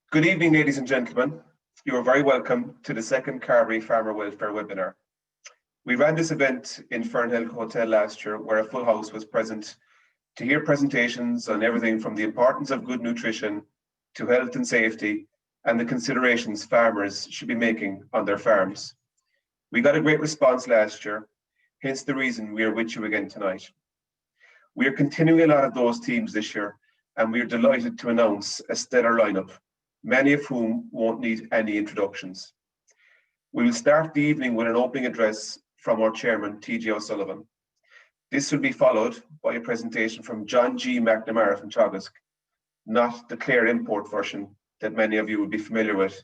Good evening, ladies and gentlemen. You are very welcome to the second Carbery Farmer Welfare webinar. We ran this event in Fernhill Hotel last year, where a full house was present to hear presentations on everything from the importance of good nutrition to health and safety and the considerations farmers should be making on their farms. We got a great response last year, hence the reason we are with you again tonight. We are continuing a lot of those themes this year, and we are delighted to announce a stellar lineup, many of whom won't need any introductions. We will start the evening with an opening address from our chairman, T.J. O'Sullivan. This will be followed by a presentation from John G. Mcnamara from Teagasc, not the Clare import version that many of you will be familiar with.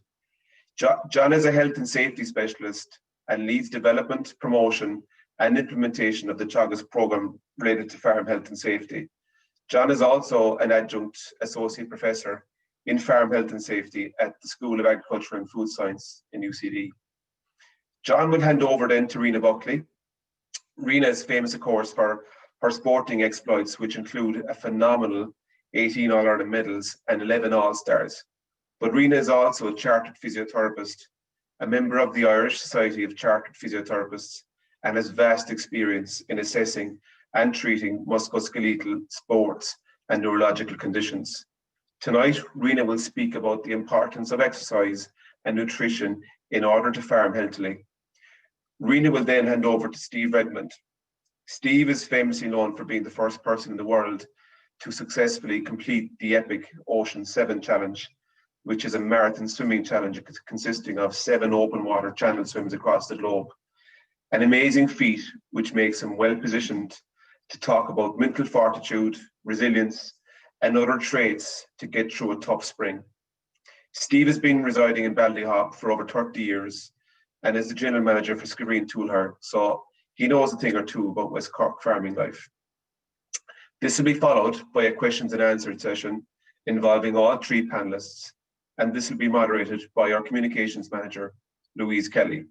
John is a health and safety specialist and leads development, promotion, and implementation of the Teagasc program related to farm health and safety. John is also an adjunct associate professor in farm health and safety at the School of Agriculture and Food Science in UCD. John will hand over then to Rena Buckley. Rena is famous, of course, for her sporting exploits, which include a phenomenal 18 All-Ireland medals and 11 All-Stars. But Rena is also a chartered physiotherapist, a member of the Irish Society of Chartered Physiotherapists, and has vast experience in assessing and treating musculoskeletal sports and neurological conditions. Tonight, Rena will speak about the importance of exercise and nutrition in order to farm healthily. Rena will then hand over to Steve Redmond. Steve is famously known for being the first person in the world to successfully complete the epic Ocean 7 Challenge, which is a marathon swimming challenge consisting of 7 open water channel swims across the globe. An amazing feat which makes him well positioned to talk about mental fortitude, resilience, and other traits to get through a tough spring. Steve has been residing in Ballyhop for over 30 years and is the general manager for Skibbereen Toolhard, so he knows a thing or two about West Cork farming life. This will be followed by a questions and answers session involving all 3 panelists, and this will be moderated by our communications manager, Louise Kelly.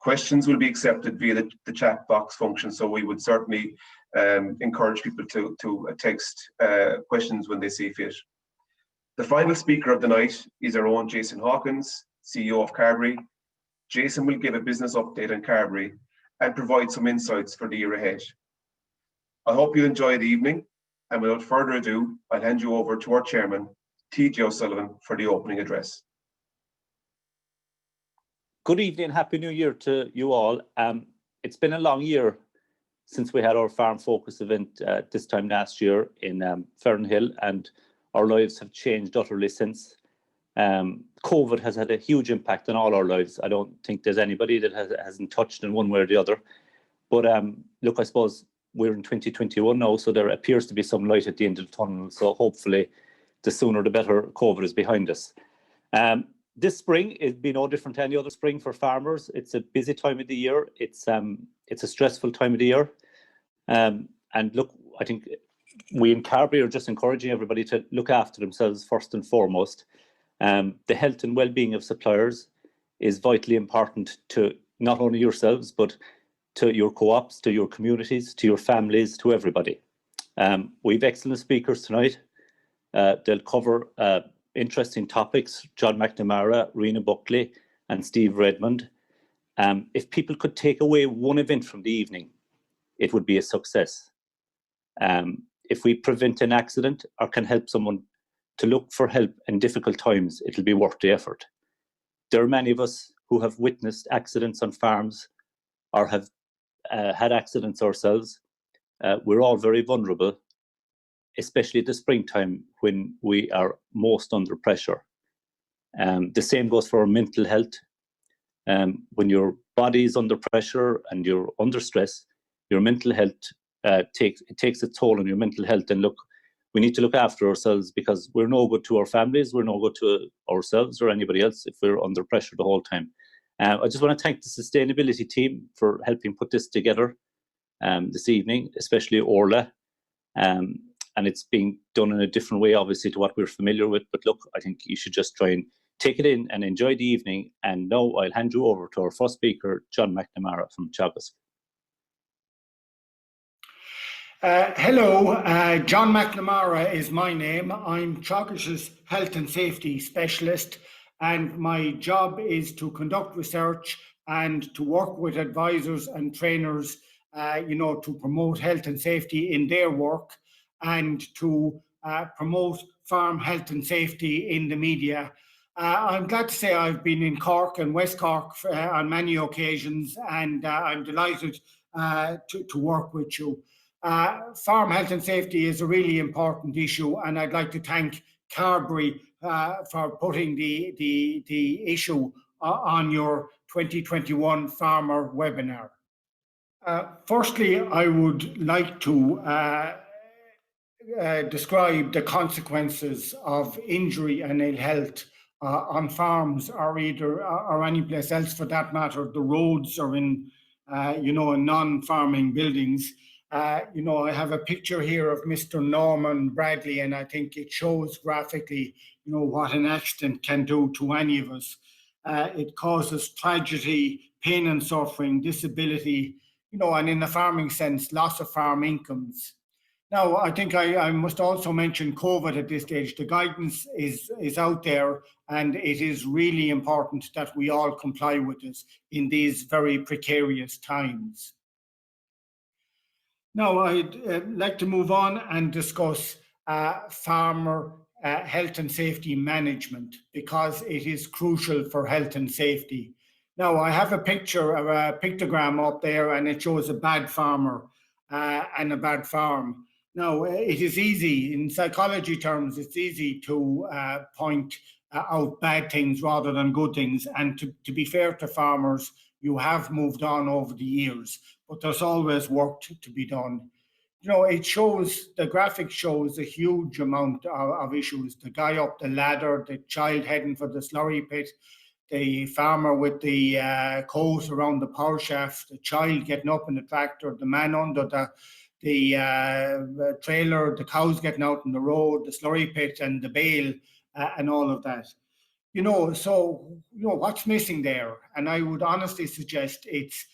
Questions will be accepted via the chat box function, so we would certainly encourage people to text questions when they see fit. The final speaker of the night is our own Jason Hawkins, CEO of Carbery. Jason will give a business update on Carbery and provide some insights for the year ahead. I hope you enjoy the evening, and without further ado, I'll hand you over to our chairman, T.J. O'Sullivan, for the opening address. Good evening and Happy New Year to you all. It's been a long year since we had our Farm Focus event this time last year in Fernhill, and our lives have changed utterly since. COVID has had a huge impact on all our lives. I don't think there's anybody that hasn't touched in one way or the other. But look, I suppose we're in 2021 now, so there appears to be some light at the end of the tunnel. So hopefully the sooner the better COVID is behind us. This spring is be no different to any other spring for farmers. It's a busy time of the year. It's a stressful time of the year. And look, I think we in Carbery are just encouraging everybody to look after themselves first and foremost. The health and well-being of suppliers is vitally important to not only yourselves, but to your co-ops, to your communities, to your families, to everybody. We have excellent speakers tonight. They'll cover interesting topics: John Mcnamara, Rena Buckley, and Steve Redmond. If people could take away one event from the evening, it would be a success. If we prevent an accident or can help someone to look for help in difficult times, it'll be worth the effort. There are many of us who have witnessed accidents on farms or have had accidents ourselves. We're all very vulnerable, especially at the springtime when we are most under pressure. The same goes for our mental health. When your body is under pressure and you're under stress, your mental health takes its toll on your mental health. And look, we need to look after ourselves, because we're no good to our families, we're no good to ourselves or anybody else if we're under pressure the whole time. I just want to thank the sustainability team for helping put this together this evening, especially Orla. And it's being done in a different way, obviously, to what we're familiar with. But look, I think you should just try and take it in and enjoy the evening. And now I'll hand you over to our first speaker, John Mcnamara from Teagasc. Hello, John Mcnamara is my name. I'm Teagasc's Health and Safety Specialist, and my job is to conduct research and to work with advisors and trainers, to promote health and safety in their work and to promote farm health and safety in the media. I'm glad to say I've been in Cork and West Cork on many occasions, and I'm delighted to work with you. Farm health and safety is a really important issue, and I'd like to thank Carbery for putting the issue on your 2021 farmer webinar. Firstly, I would like to describe the consequences of injury and ill health on farms or any place else for that matter, the roads or in non-farming buildings. I have a picture here of Mr. Norman Bradley, and I think it shows graphically, what an accident can do to any of us. It causes tragedy, pain and suffering, disability, and in the farming sense, loss of farm incomes. Now, I think I must also mention COVID at this stage. The guidance is out there, and it is really important that we all comply with it in these very precarious times. Now, I'd like to move on and discuss farmer health and safety management, because it is crucial for health and safety. Now, I have a picture of a pictogram up there, and it shows a bad farmer and a bad farm. Now, it is easy, in psychology terms, it's easy to point out bad things rather than good things. And to be fair to farmers, you have moved on over the years, but there's always work to be done. The graphic shows a huge amount of issues. The guy up the ladder, the child heading for the slurry pit, the farmer with the coat around the power shaft, the child getting up in the tractor, the man under the trailer, the cows getting out on the road, the slurry pit and the bale, and all of that. What's missing there? And I would honestly suggest it's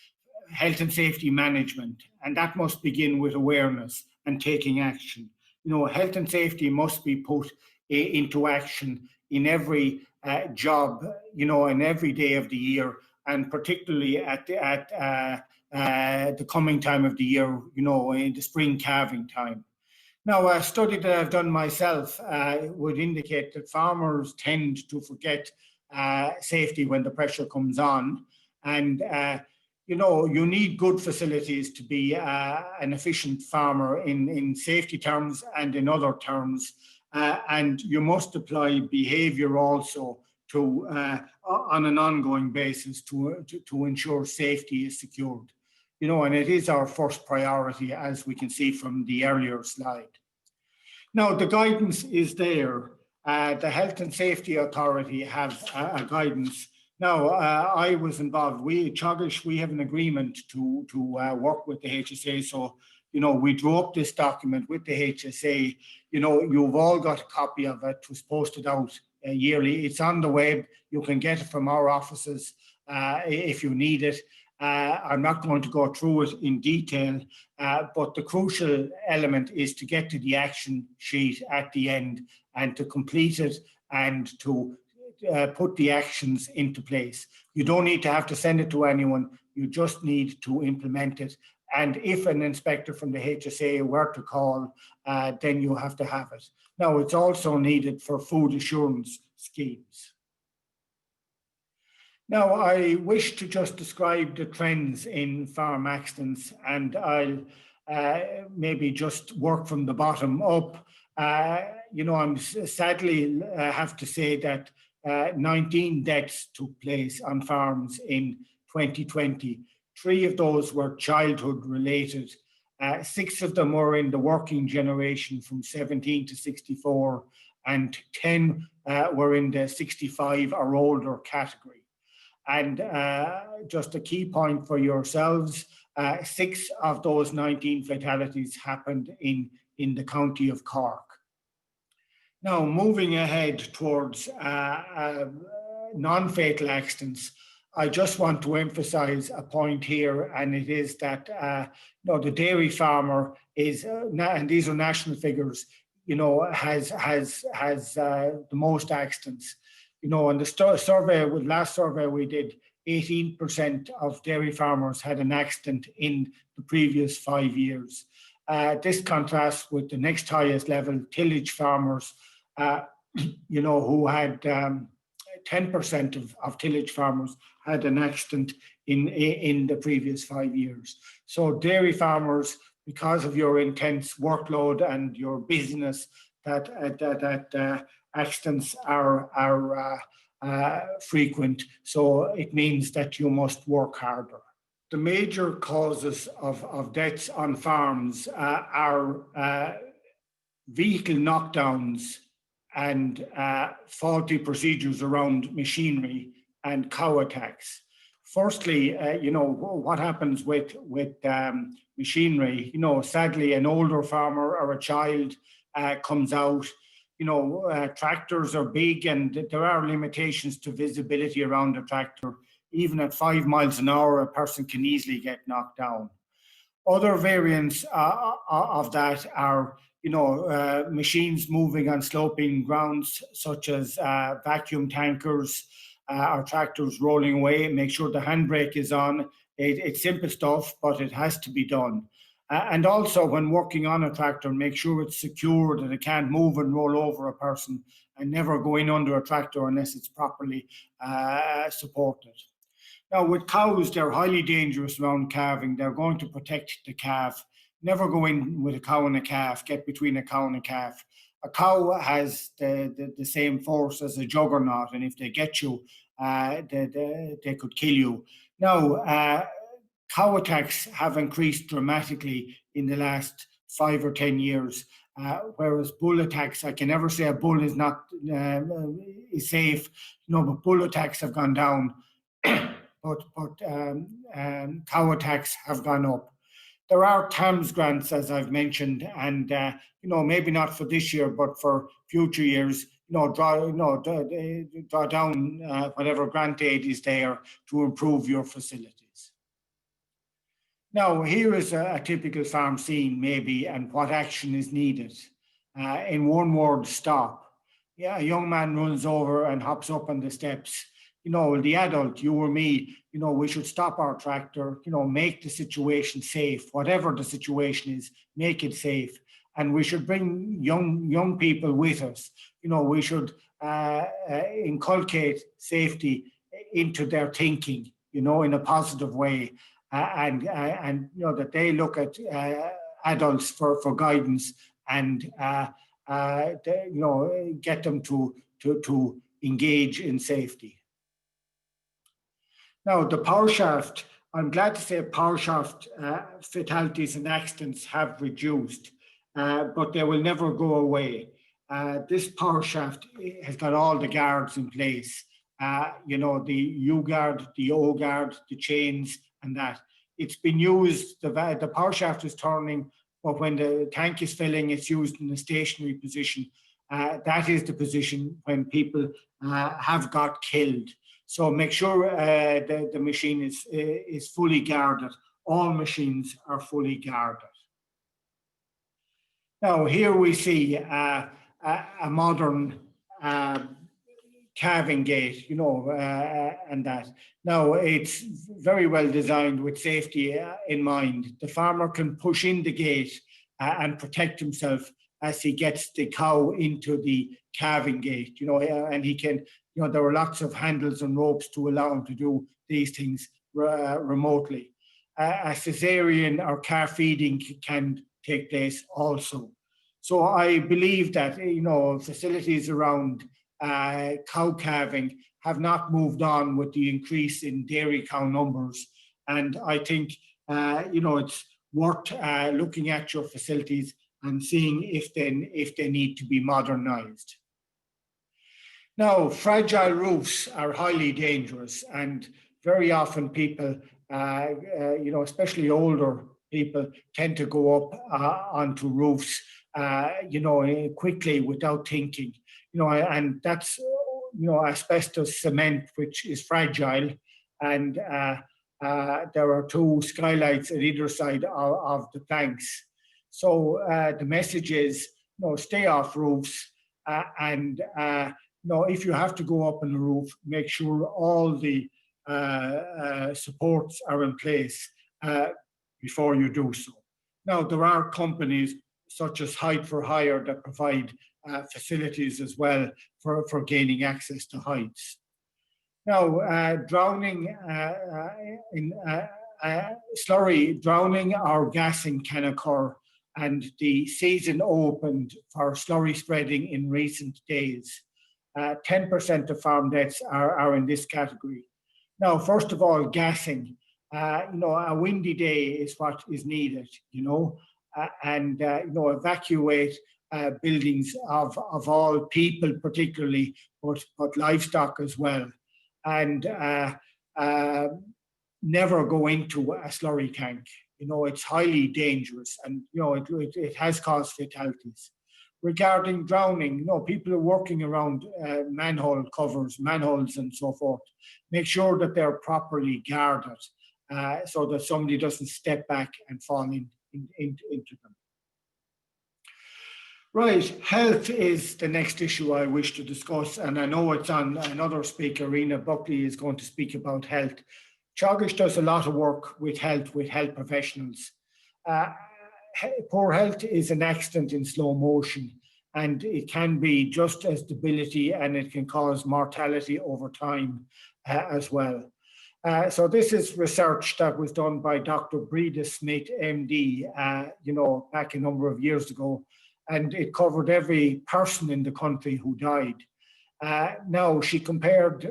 health and safety management, and that must begin with awareness and taking action. Health and safety must be put into action in every job, in every day of the year, and particularly at the coming time of the year, in the spring calving time. Now, a study that I've done myself would indicate that farmers tend to forget safety when the pressure comes on. And, you need good facilities to be an efficient farmer in safety terms and in other terms. And you must apply behavior also to on an ongoing basis to ensure safety is secured. And it is our first priority, as we can see from the earlier slide. Now, the guidance is there. The Health and Safety Authority have a guidance. Now, I was involved. Teagasc, we have an agreement to work with the HSA. So, we drew up this document with the HSA. You've all got a copy of it. It was posted out yearly. It's on the web. You can get it from our offices if you need it. I'm not going to go through it in detail, but the crucial element is to get to the action sheet at the end and to complete it and to put the actions into place. You don't need to have to send it to anyone. You just need to implement it. And if an inspector from the HSA were to call, then you have to have it. Now, it's also needed for food assurance schemes. Now, I wish to just describe the trends in farm accidents, and I'll maybe just work from the bottom up. I'm sadly have to say that 19 deaths took place on farms in 2020. 3 of those were childhood related. 6 of them were in the working generation from 17 to 64, and 10 were in the 65 or older category. And just a key point for yourselves, 6 of those 19 fatalities happened in the county of Cork. Now, moving ahead towards non-fatal accidents, I just want to emphasize a point here, and it is that the dairy farmer is, and these are national figures, has the most accidents. In the last survey we did, 18% of dairy farmers had an accident in the previous 5 years. This contrasts with the next highest level, tillage farmers, who had 10% of tillage farmers had an accident in the previous 5 years. So dairy farmers, because of your intense workload and your busyness, that accidents are frequent. So it means that you must work harder. The major causes of deaths on farms are vehicle knockdowns and faulty procedures around machinery and cow attacks. Firstly, what happens with machinery? Sadly, an older farmer or a child comes out. Tractors are big, and there are limitations to visibility around a tractor. Even at 5 miles an hour, a person can easily get knocked down. Other variants of that are machines moving on sloping grounds, such as vacuum tankers or tractors rolling away. Make sure the handbrake is on. It's simple stuff, but it has to be done. And also, when working on a tractor, make sure it's secure, that it can't move and roll over a person, and never go in under a tractor unless it's properly supported. Now, with cows, they're highly dangerous around calving. They're going to protect the calf. Never go in with a cow and a calf, get between a cow and a calf. A cow has the same force as a juggernaut, and if they get you, they could kill you. Now, cow attacks have increased dramatically in the last 5 or 10 years, whereas bull attacks, I can never say a bull is not is safe, but bull attacks have gone down, but cow attacks have gone up. There are TAMS grants, as I've mentioned, and maybe not for this year, but for future years, draw down whatever grant aid is there to improve your facilities. Now, here is a typical farm scene, maybe, and what action is needed. In one word, stop. Yeah, a young man runs over and hops up on the steps. The adult, you or me, we should stop our tractor, make the situation safe. Whatever the situation is, make it safe. And we should bring young people with us. We should inculcate safety into their thinking, in a positive way. And that they look at adults for guidance and get them to engage in safety. Now, the power shaft, I'm glad to say power shaft fatalities and accidents have reduced, but they will never go away. This power shaft has got all the guards in place, the U-guard, the O-guard, the chains, and that. It's been used, the power shaft is turning, but when the tank is filling, it's used in a stationary position. That is the position when people have got killed. So make sure the machine is fully guarded. All machines are fully guarded. Now, here we see a modern calving gate, and that. Now, it's very well designed with safety in mind. The farmer can push in the gate and protect himself as he gets the cow into the calving gate, and he can, there are lots of handles and ropes to allow him to do these things remotely. A cesarean or calf feeding can take place also. So I believe that, facilities around cow calving have not moved on with the increase in dairy cow numbers. And I think, it's worth looking at your facilities and seeing if they need to be modernized. Now, fragile roofs are highly dangerous, and very often people, especially older people, tend to go up onto roofs, quickly without thinking, and that's, asbestos cement, which is fragile, and there are two skylights at either side of the planks. So the message is, stay off roofs, and if you have to go up on the roof, make sure all the supports are in place before you do so. Now, there are companies such as Height for Hire that provide facilities as well for gaining access to heights. Now, drowning drowning or gassing can occur, and the season opened for slurry spreading in recent days. 10% of farm deaths are in this category. Now, first of all, gassing. A windy day is what is needed, and evacuate buildings of all people particularly, but livestock as well. And never go into a slurry tank. It's highly dangerous, and it has caused fatalities. Regarding drowning, people are working around manhole covers, manholes, and so forth. Make sure that they're properly guarded so that somebody doesn't step back and fall into them. Right, health is the next issue I wish to discuss, and I know it's on another speaker. Rena Buckley is going to speak about health. Teagasc does a lot of work with health professionals. Poor health is an accident in slow motion, and it can be just as debility, and it can cause mortality over time as well. So this is research that was done by Dr. Breda Smith, MD, back a number of years ago, and it covered every person in the country who died. Now, she compared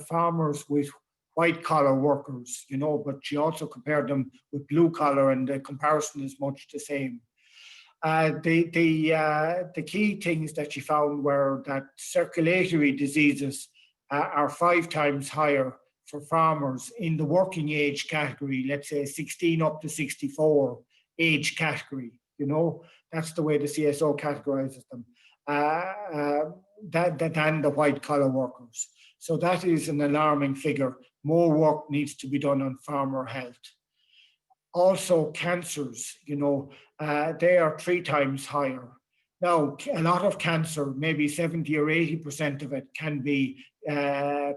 farmers with white-collar workers, but she also compared them with blue-collar, and the comparison is much the same. The key things that she found were that circulatory diseases are 5 times higher for farmers in the working age category, let's say 16 up to 64 age category, that's the way the CSO categorizes them, than the white-collar workers. So that is an alarming figure. More work needs to be done on farmer health. Also, cancers, they are 3 times higher. Now, a lot of cancer, maybe 70 or 80% of it, can be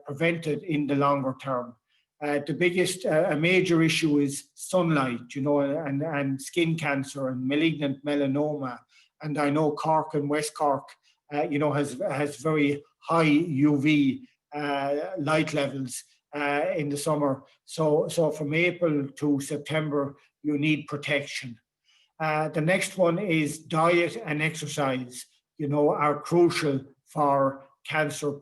prevented in the longer term. The biggest, a major issue is sunlight, and skin cancer and malignant melanoma. And I know Cork and West Cork, has very high UV light levels in the summer. So from April to September, you need protection. The next one is diet and exercise, are crucial for cancer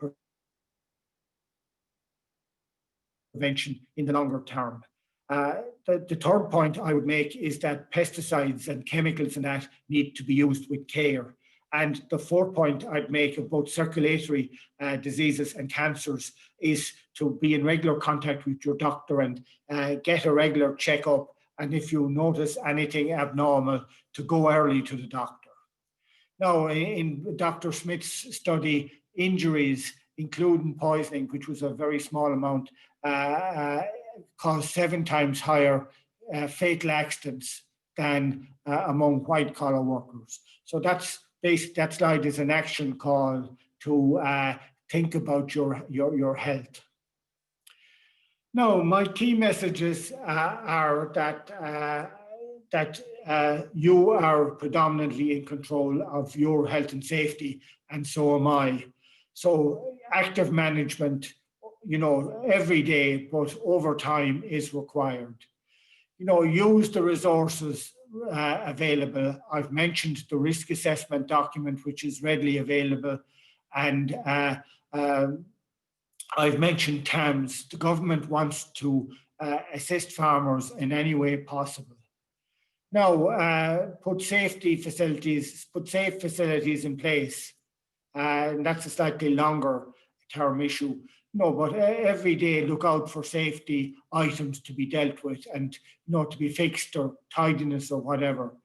prevention in the longer term. The third point I would make is that pesticides and chemicals and that need to be used with care. And the fourth point I'd make about circulatory diseases and cancers is to be in regular contact with your doctor and get a regular checkup. And if you notice anything abnormal, to go early to the doctor. Now, in Dr. Smith's study, injuries, including poisoning, which was a very small amount, caused 7 times higher fatal accidents than among white-collar workers. So that slide is an action call to think about your health. Now, my key messages are that you are predominantly in control of your health and safety, and so am I. So active management, every day, but over time is required. Use the resources available. I've mentioned the risk assessment document, which is readily available, and I've mentioned TAMS. The government wants to assist farmers in any way possible. Now, put safe facilities in place, and that's a slightly longer term issue. But every day look out for safety items to be dealt with and to be fixed, or tidiness or whatever.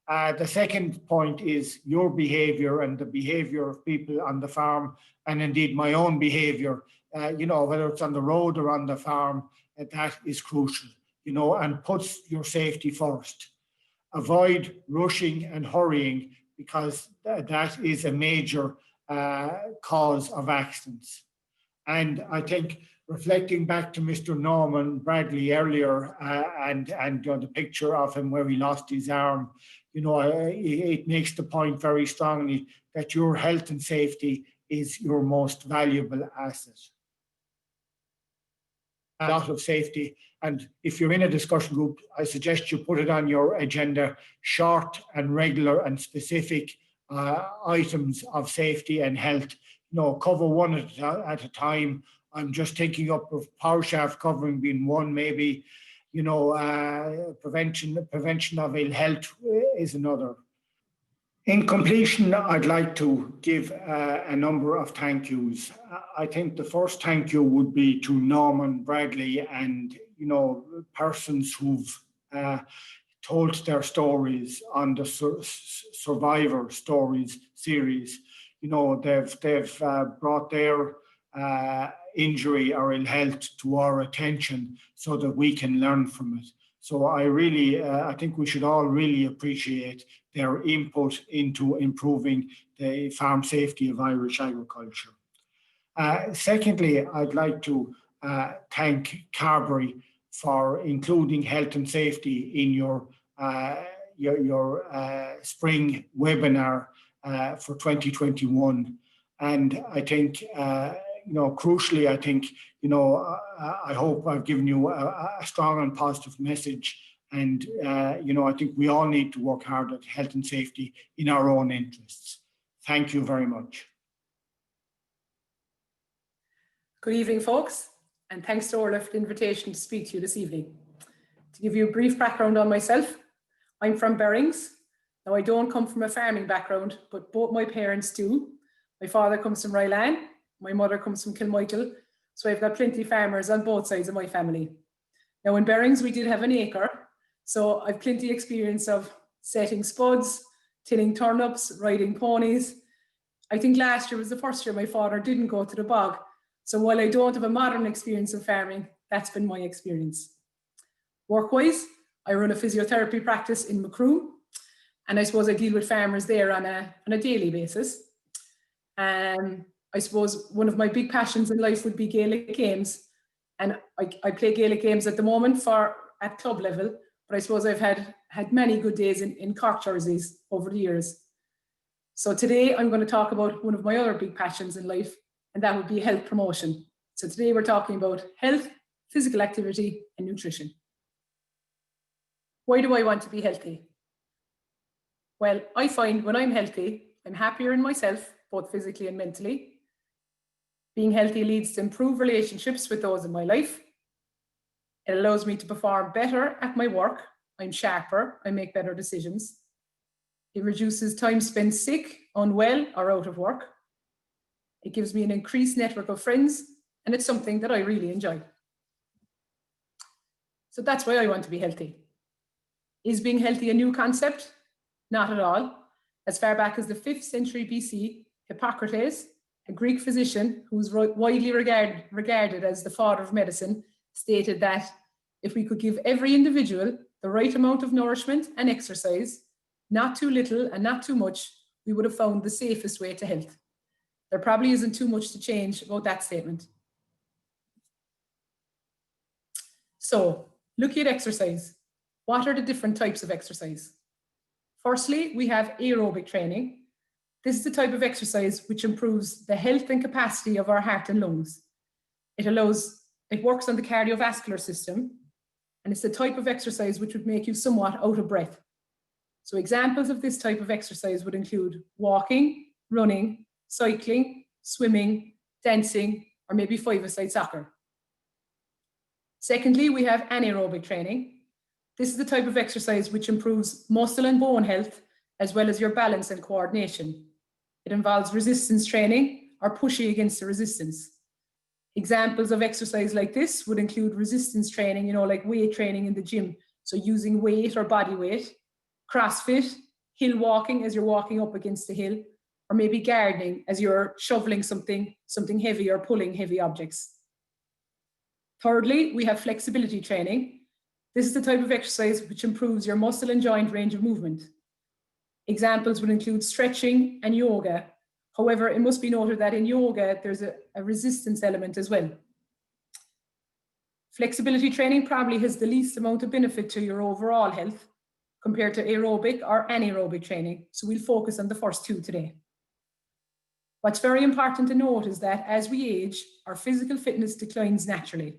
The second point is your behaviour and the behaviour of people on the farm, and indeed my own behaviour, whether it's on the road or on the farm, that is crucial, and puts your safety first. Avoid rushing and hurrying, because that is a major cause of accidents. And I think, reflecting back to Mr. Norman Bradley earlier, and the picture of him where he lost his arm, it makes the point very strongly that your health and safety is your most valuable asset. A lot of safety, and if you're in a discussion group, I suggest you put it on your agenda, short and regular and specific items of safety and health. Cover one at a time. I'm just thinking up of power shaft covering being one, maybe, prevention of ill health is another. In completion, I'd like to give a number of thank yous. I think the first thank you would be to Norman Bradley and, persons who've told their stories on the Survivor Stories series. They've brought their injury or ill health to our attention so that we can learn from it. So I think we should all really appreciate their input into improving the farm safety of Irish agriculture. Secondly, I'd like to thank Carbery for including health and safety in your spring webinar for 2021. And I think, crucially, I think, I hope I've given you a strong and positive message. And, I think we all need to work hard at health and safety in our own interests. Thank you very much. Good evening, folks, and thanks to Orla for the invitation to speak to you this evening. To give you a brief background on myself, I'm from Berings. Now, I don't come from a farming background, but both my parents do. My father comes from Rylan, my mother comes from Kilmichael, so I've got plenty of farmers on both sides of my family. Now, in Berings, we did have an acre, so I've plenty of experience of setting spuds, tilling turnips, riding ponies. I think last year was the first year my father didn't go to the bog, so while I don't have a modern experience of farming, that's been my experience. Work-wise, I run a physiotherapy practice in Macroom, and I suppose I deal with farmers there on a daily basis. I suppose one of my big passions in life would be Gaelic games, and I play Gaelic games at the moment at club level, but I suppose I've had many good days in Cork jerseys over the years. So today I'm going to talk about one of my other big passions in life, and that would be health promotion. So today we're talking about health, physical activity, and nutrition. Why do I want to be healthy? Well, I find when I'm healthy, I'm happier in myself, both physically and mentally. Being healthy leads to improved relationships with those in my life. It allows me to perform better at my work. I'm sharper, I make better decisions. It reduces time spent sick, unwell, or out of work. It gives me an increased network of friends, and it's something that I really enjoy. So that's why I want to be healthy. Is being healthy a new concept? Not at all. As far back as the 5th century BC, Hippocrates, a Greek physician who was widely regarded as the father of medicine, stated that if we could give every individual the right amount of nourishment and exercise, not too little and not too much, we would have found the safest way to health. There probably isn't too much to change about that statement. So, looking at exercise, what are the different types of exercise? Firstly, we have aerobic training. This is the type of exercise which improves the health and capacity of our heart and lungs. It works on the cardiovascular system, and it's the type of exercise which would make you somewhat out of breath. So examples of this type of exercise would include walking, running, cycling, swimming, dancing, or maybe five-a-side soccer. Secondly, we have anaerobic training. This is the type of exercise which improves muscle and bone health, as well as your balance and coordination. It involves resistance training or pushing against the resistance. Examples of exercise like this would include resistance training, like weight training in the gym. So using weight or body weight, CrossFit, hill walking as you're walking up against the hill, or maybe gardening as you're shoveling something heavy or pulling heavy objects. Thirdly, we have flexibility training. This is the type of exercise which improves your muscle and joint range of movement. Examples would include stretching and yoga. However, it must be noted that in yoga, there's a resistance element as well. Flexibility training probably has the least amount of benefit to your overall health compared to aerobic or anaerobic training. So we'll focus on the first two today. What's very important to note is that as we age, our physical fitness declines naturally.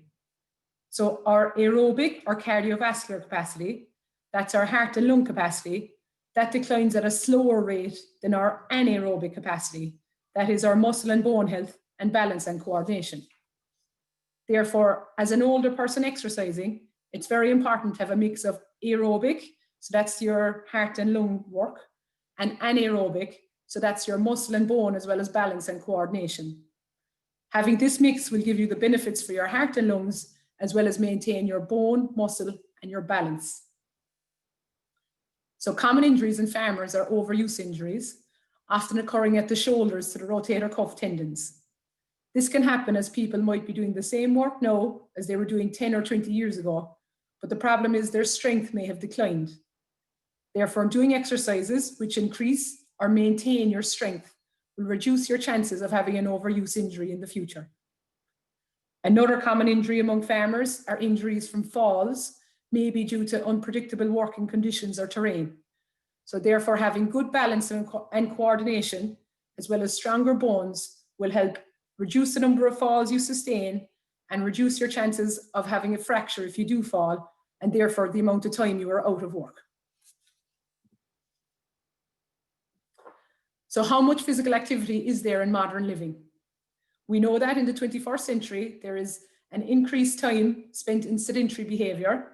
So our aerobic or cardiovascular capacity, that's our heart and lung capacity, that declines at a slower rate than our anaerobic capacity. That is our muscle and bone health and balance and coordination. Therefore, as an older person exercising, it's very important to have a mix of aerobic, so that's your heart and lung work, and anaerobic, so that's your muscle and bone as well as balance and coordination. Having this mix will give you the benefits for your heart and lungs, as well as maintain your bone, muscle, and your balance. So common injuries in farmers are overuse injuries, often occurring at the shoulders to the rotator cuff tendons. This can happen as people might be doing the same work now as they were doing 10 or 20 years ago, but the problem is their strength may have declined. Therefore, doing exercises which increase or maintain your strength will reduce your chances of having an overuse injury in the future. Another common injury among farmers are injuries from falls, maybe due to unpredictable working conditions or terrain. So therefore, having good balance and coordination, as well as stronger bones, will help reduce the number of falls you sustain and reduce your chances of having a fracture if you do fall, and therefore the amount of time you are out of work. So how much physical activity is there in modern living? We know that in the 21st century, there is an increased time spent in sedentary behavior.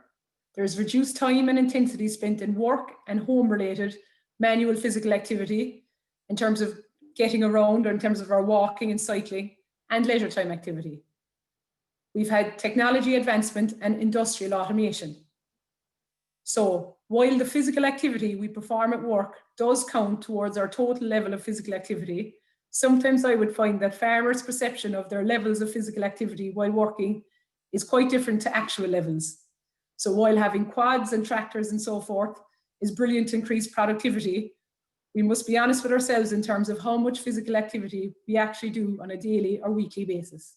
There's reduced time and intensity spent in work and home-related manual physical activity in terms of getting around, or in terms of our walking and cycling, and leisure time activity. We've had technology advancement and industrial automation. So while the physical activity we perform at work does count towards our total level of physical activity, sometimes I would find that farmers' perception of their levels of physical activity while working is quite different to actual levels. So while having quads and tractors and so forth is brilliant to increase productivity, we must be honest with ourselves in terms of how much physical activity we actually do on a daily or weekly basis.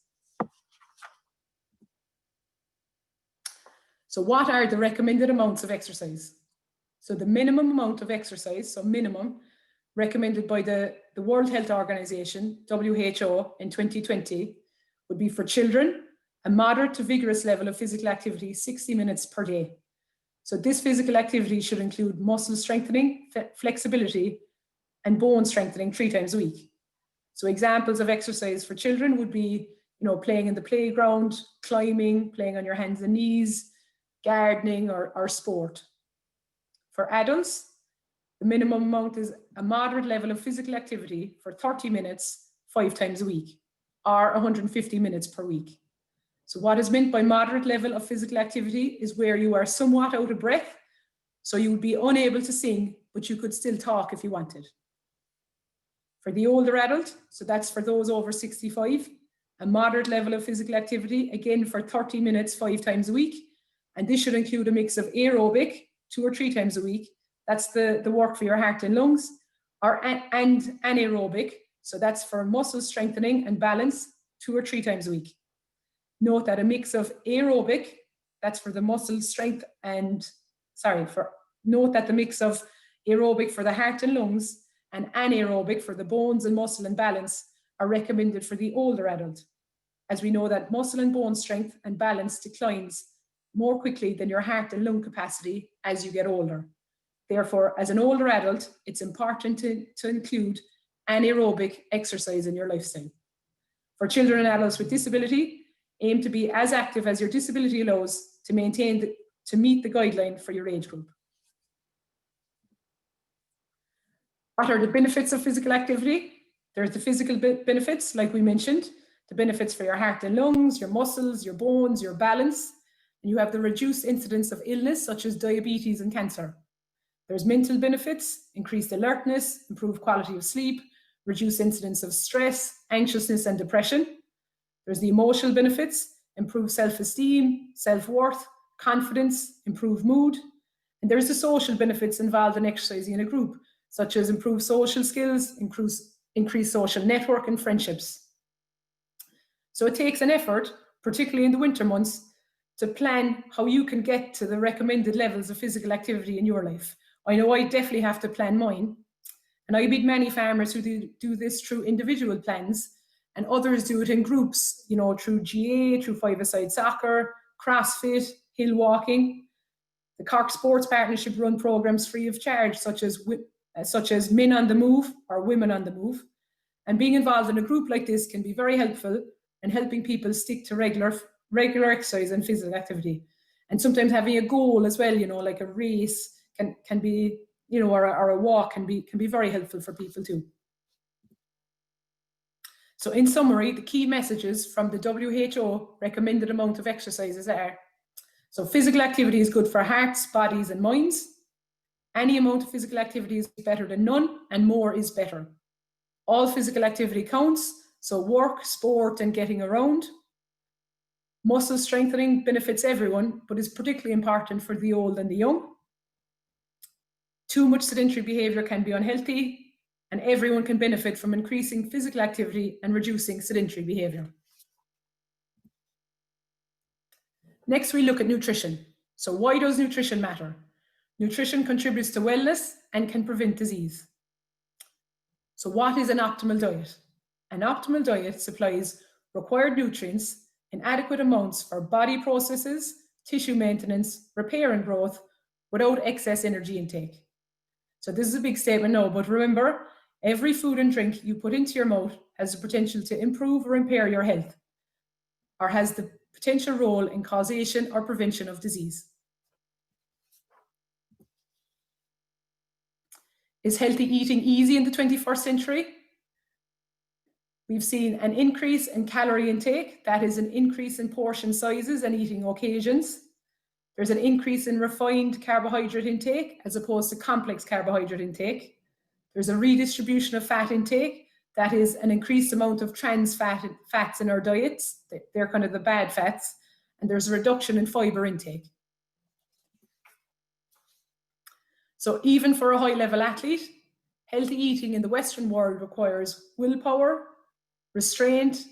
So what are the recommended amounts of exercise? So the minimum amount of exercise, so minimum, recommended by the World Health Organization, WHO, in 2020, would be for children, a moderate to vigorous level of physical activity, 60 minutes per day. So this physical activity should include muscle strengthening, flexibility, and bone strengthening 3 times a week. So examples of exercise for children would be, playing in the playground, climbing, playing on your hands and knees, gardening, or sport. For adults, the minimum amount is a moderate level of physical activity for 30 minutes, 5 times a week, or 150 minutes per week. So what is meant by moderate level of physical activity is where you are somewhat out of breath, so you would be unable to sing, but you could still talk if you wanted. For the older adult, so that's for those over 65, a moderate level of physical activity, again for 30 minutes, 5 times a week. And this should include a mix of aerobic, 2 or 3 times a week. That's the work for your heart and lungs, and anaerobic. So that's for muscle strengthening and balance, 2 or 3 times a week. Note that a mix of aerobic, that's for the muscle strength note that the mix of aerobic for the heart and lungs and anaerobic for the bones and muscle and balance are recommended for the older adult, as we know that muscle and bone strength and balance declines more quickly than your heart and lung capacity as you get older. Therefore, as an older adult, it's important to include anaerobic exercise in your lifestyle. For children and adults with disability, aim to be as active as your disability allows to meet the guideline for your age group. What are the benefits of physical activity? There's the physical benefits, like we mentioned, the benefits for your heart and lungs, your muscles, your bones, your balance, and you have the reduced incidence of illness such as diabetes and cancer. There's mental benefits, increased alertness, improved quality of sleep, reduce incidence of stress, anxiousness, and depression. There's the emotional benefits, improve self-esteem, self-worth, confidence, improve mood. And there's the social benefits involved in exercising in a group, such as improve social skills, increase social network and friendships. So it takes an effort, particularly in the winter months, to plan how you can get to the recommended levels of physical activity in your life. I know I definitely have to plan mine. And I meet many farmers who do this through individual plans, and others do it in groups, you know, through GA, through five-a-side soccer, CrossFit, hill walking. The Cork Sports Partnership run programs free of charge, such as Men on the Move or Women on the Move. And being involved in a group like this can be very helpful in helping people stick to regular exercise and physical activity. And sometimes having a goal as well, you know, like a race can be, you know, or a walk can be very helpful for people too. So in summary, the key messages from the WHO recommended amount of exercises are: so physical activity is good for hearts, bodies, and minds. Any amount of physical activity is better than none, and more is better. All physical activity counts, so work, sport, and getting around. Muscle strengthening benefits everyone, but is particularly important for the old and the young. Too much sedentary behavior can be unhealthy, and everyone can benefit from increasing physical activity and reducing sedentary behavior. Next, we look at nutrition. So why does nutrition matter? Nutrition contributes to wellness and can prevent disease. So what is an optimal diet? An optimal diet supplies required nutrients in adequate amounts for body processes, tissue maintenance, repair and growth without excess energy intake. So this is a big statement now, but remember, every food and drink you put into your mouth has the potential to improve or impair your health, or has the potential role in causation or prevention of disease. Is healthy eating easy in the 21st century? We've seen an increase in calorie intake, that is an increase in portion sizes and eating occasions. There's an increase in refined carbohydrate intake as opposed to complex carbohydrate intake. There's a redistribution of fat intake, that is an increased amount of trans fats in our diets. They're kind of the bad fats. And there's a reduction in fiber intake. So even for a high-level athlete, healthy eating in the Western world requires willpower, restraint,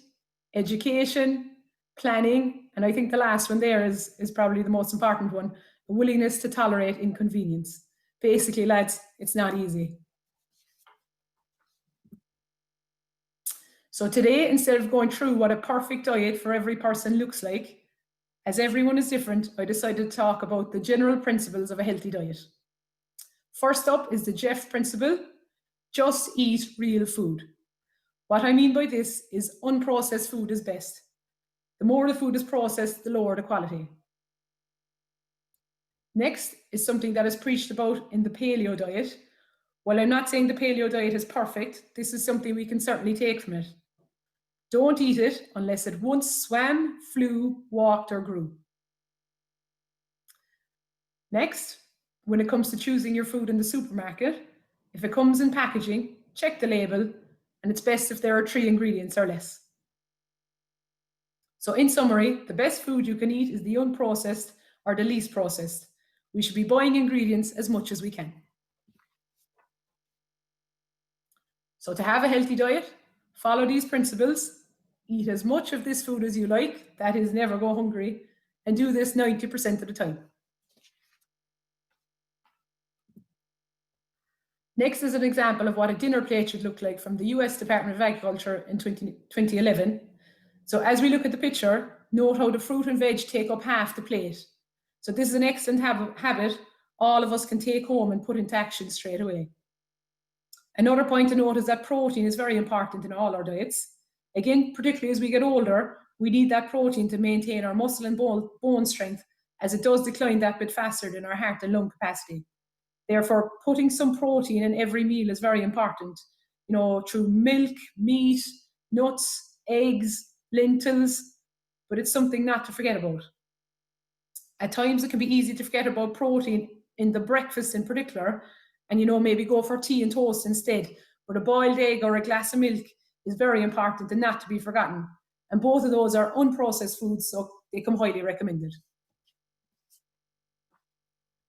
education, planning, and I think the last one there is probably the most important one, a willingness to tolerate inconvenience. Basically, lads, it's not easy. So today, instead of going through what a perfect diet for every person looks like, as everyone is different, I decided to talk about the general principles of a healthy diet. First up is the Jeff principle: just eat real food. What I mean by this is unprocessed food is best. The more the food is processed, the lower the quality. Next is something that is preached about in the paleo diet. While I'm not saying the paleo diet is perfect, this is something we can certainly take from it. Don't eat it unless it once swam, flew, walked, or grew. Next, when it comes to choosing your food in the supermarket, if it comes in packaging, check the label, and it's best if there are 3 ingredients or less. So in summary, the best food you can eat is the unprocessed or the least processed. We should be buying ingredients as much as we can. So to have a healthy diet, follow these principles. Eat as much of this food as you like, that is, never go hungry, and do this 90% of the time. Next is an example of what a dinner plate should look like from the US Department of Agriculture in 2011. So as we look at the picture, note how the fruit and veg take up half the plate. So this is an excellent habit all of us can take home and put into action straight away. Another point to note is that protein is very important in all our diets. Again, particularly as we get older, we need that protein to maintain our muscle and bone strength, as it does decline that bit faster than our heart and lung capacity. Therefore, putting some protein in every meal is very important, you know, through milk, meat, nuts, eggs, lentils, but it's something not to forget about. At times, it can be easy to forget about protein in the breakfast in particular, and, you know, maybe go for tea and toast instead. but a boiled egg or a glass of milk is very important and not to be forgotten. And both of those are unprocessed foods, so they come highly recommended.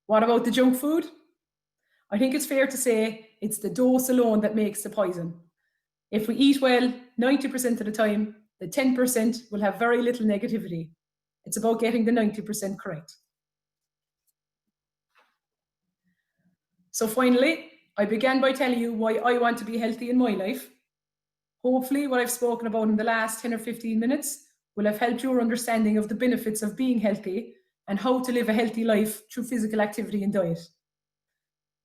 What about the junk food? I think it's fair to say it's the dose alone that makes the poison. If we eat well 90% of the time, the 10% will have very little negativity. It's about getting the 90% correct. So finally, I began by telling you why I want to be healthy in my life. Hopefully, what I've spoken about in the last 10 or 15 minutes will have helped your understanding of the benefits of being healthy and how to live a healthy life through physical activity and diet.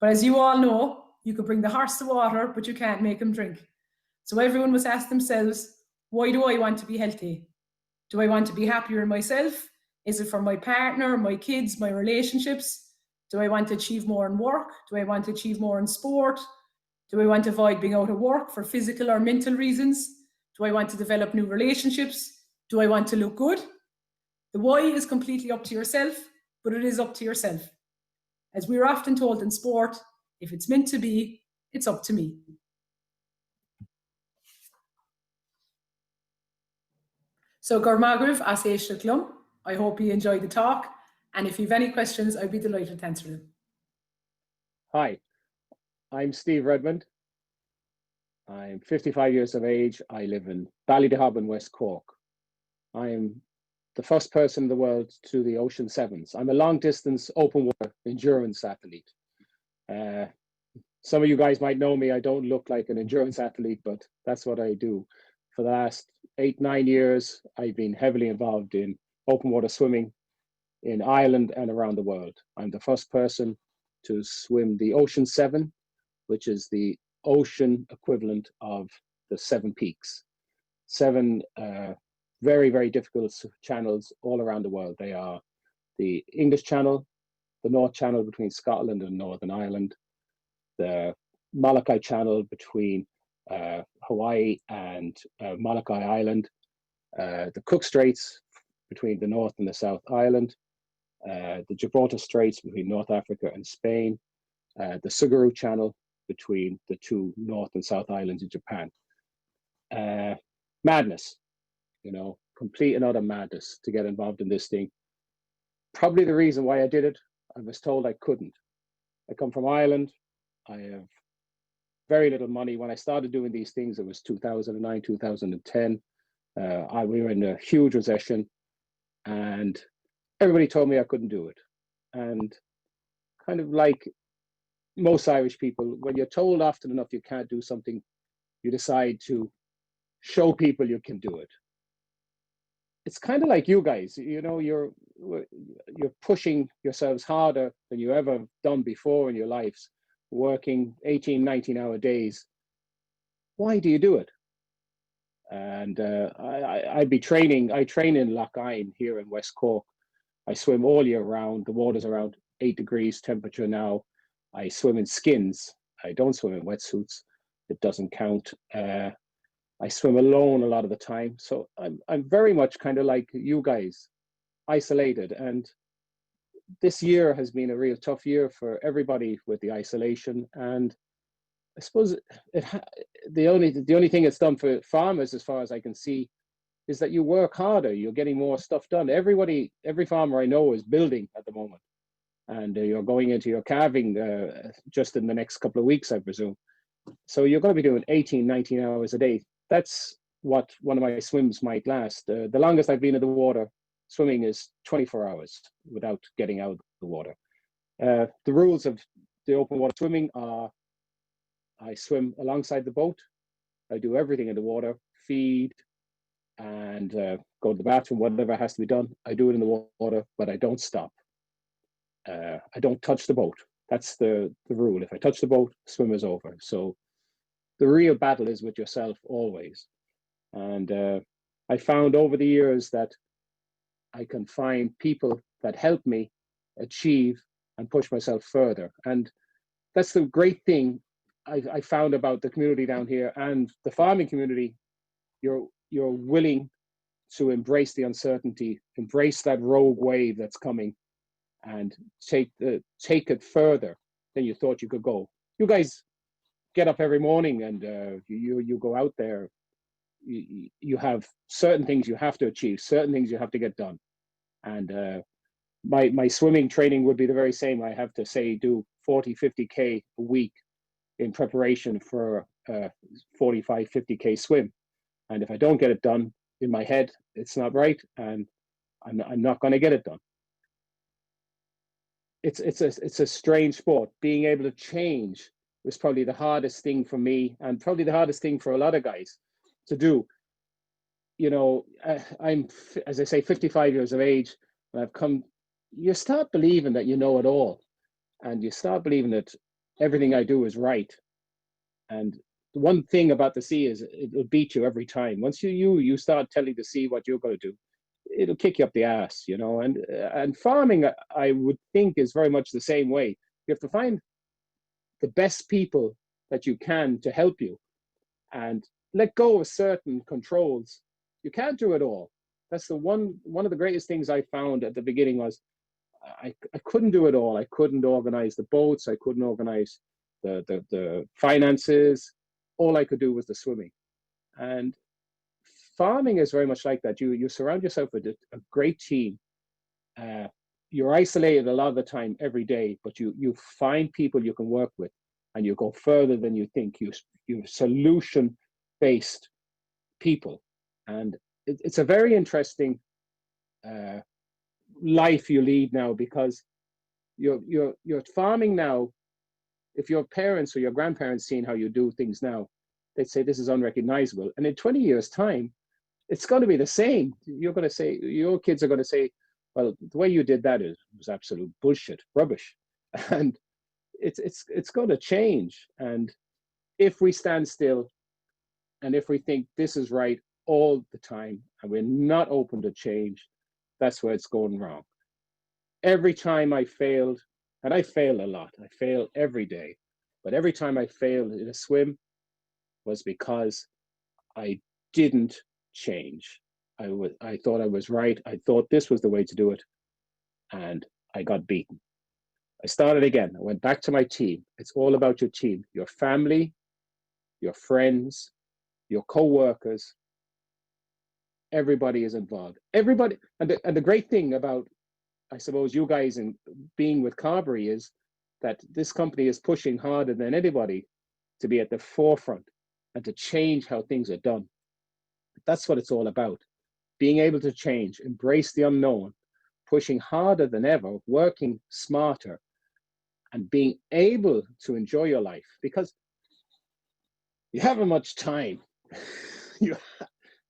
But as you all know, you could bring the horse to water, but you can't make him drink. So everyone must ask themselves, why do I want to be healthy? Do I want to be happier in myself? Is it for my partner, my kids, my relationships? Do I want to achieve more in work? Do I want to achieve more in sport? Do I want to avoid being out of work for physical or mental reasons? Do I want to develop new relationships? Do I want to look good? The why is completely up to yourself, but it is up to yourself. As we're often told in sport, if it's meant to be, it's up to me. So Gormagriv as Clum, I hope you enjoyed the talk. And if you have any questions, I'd be delighted to answer them. Hi, I'm Steve Redmond. I'm 55 years of age. I live in Ballydehob in West Cork. I am the first person in the world to do the Ocean Sevens. I'm a long distance open water endurance athlete. Some of you guys might know me. I don't look like an endurance athlete, but that's what I do. For the last 8-9 years, I've been heavily involved in open water swimming in Ireland and around the world. I'm the first person to swim the Ocean Seven, which is the ocean equivalent of the Seven Peaks. Seven very, very difficult channels all around the world. They are the English Channel, the North Channel between Scotland and Northern Ireland, the Molokai Channel between Hawaii and Molokai Island, the Cook Straits between the North and the South Island, the Gibraltar Straits between North Africa and Spain, the Tsugaru Channel between the two North and South Islands of Japan. Madness, you know, complete and utter madness to get involved in this thing. Probably the reason why I did it, I was told I couldn't. I come from Ireland. I have very little money. When I started doing these things, it was 2009, 2010. We were in a huge recession and everybody told me I couldn't do it. And kind of like most Irish people, when you're told often enough you can't do something, you decide to show people you can do it. It's kind of like you guys, you know, you're pushing yourselves harder than you ever done before in your lives, working 18, 19-hour days. Why do you do it? And I train in Lough Ine here in West Cork. I swim all year round. The water's around 8 degrees temperature now. I swim in skins. I don't swim in wetsuits. It doesn't count. I swim alone a lot of the time. So I'm very much kind of like you guys, isolated. And this year has been a real tough year for everybody with the isolation. And I suppose the only thing it's done for farmers, as far as I can see, is that you work harder. You're getting more stuff done. Every farmer I know is building at the moment. And you're going into your calving just in the next couple of weeks, I presume. So you're going to be doing 18, 19 hours a day. That's what one of my swims might last. The longest I've been in the water swimming is 24 hours without getting out of the water. The rules of the open water swimming are I swim alongside the boat. I do everything in the water, feed and go to the bathroom, whatever has to be done. I do it in the water, but I don't stop. I don't touch the boat. That's the rule. If I touch the boat, swim is over. So the real battle is with yourself always. And I found over the years that I can find people that help me achieve and push myself further. And that's the great thing I found about the community down here and the farming community. You're willing to embrace the uncertainty, embrace that rogue wave that's coming, and take it further than you thought you could go. You guys get up every morning and you go out there. You have certain things you have to achieve, certain things you have to get done. And my swimming training would be the very same. I have to say do 40, 50K a week in preparation for a 45, 50K swim. And if I don't get it done in my head, it's not right, and I'm not going to get it done. It's a strange sport. Being able to change was probably the hardest thing for me, and probably the hardest thing for a lot of guys to do. You know, I'm, as I say, 55 years of age, and I've come, you start believing that you know it all, and you start believing that everything I do is right. And the one thing about the sea is it'll beat you every time. Once you start telling the sea what you're going to do, it'll kick you up the ass, you know. And farming, I would think, is very much the same way. You have to find the best people that you can to help you, and let go of certain controls. You can't do it all. That's the one of the greatest things I found at the beginning was I couldn't do it all. I couldn't organize the boats. I couldn't organize the finances. All I could do was the swimming. And farming is very much like that. You surround yourself with a great team. You're isolated a lot of the time every day, but you find people you can work with, and you go further than you think. You solution-based people, and it's a very interesting life you lead now, because you're farming now. If your parents or your grandparents seen how you do things now, they'd say this is unrecognizable. And in 20 years' time, it's going to be the same. You're going to say, your kids are going to say, well, the way you did that was absolute bullshit, rubbish. And it's going to change. And if we stand still, and if we think this is right all the time, and we're not open to change, that's where it's going wrong. Every time I failed, and I fail a lot, I fail every day, but every time I failed in a swim was because I didn't change. I thought I was right. I thought this was the way to do it, and I got beaten. I started again. I went back to my team. It's all about your team, your family, your friends, your co-workers. Everybody is involved. Everybody, and the great thing about, I suppose, you guys and being with Carbery is that this company is pushing harder than anybody to be at the forefront and to change how things are done. That's what it's all about. Being able to change, embrace the unknown, pushing harder than ever, working smarter, and being able to enjoy your life, because you haven't much time.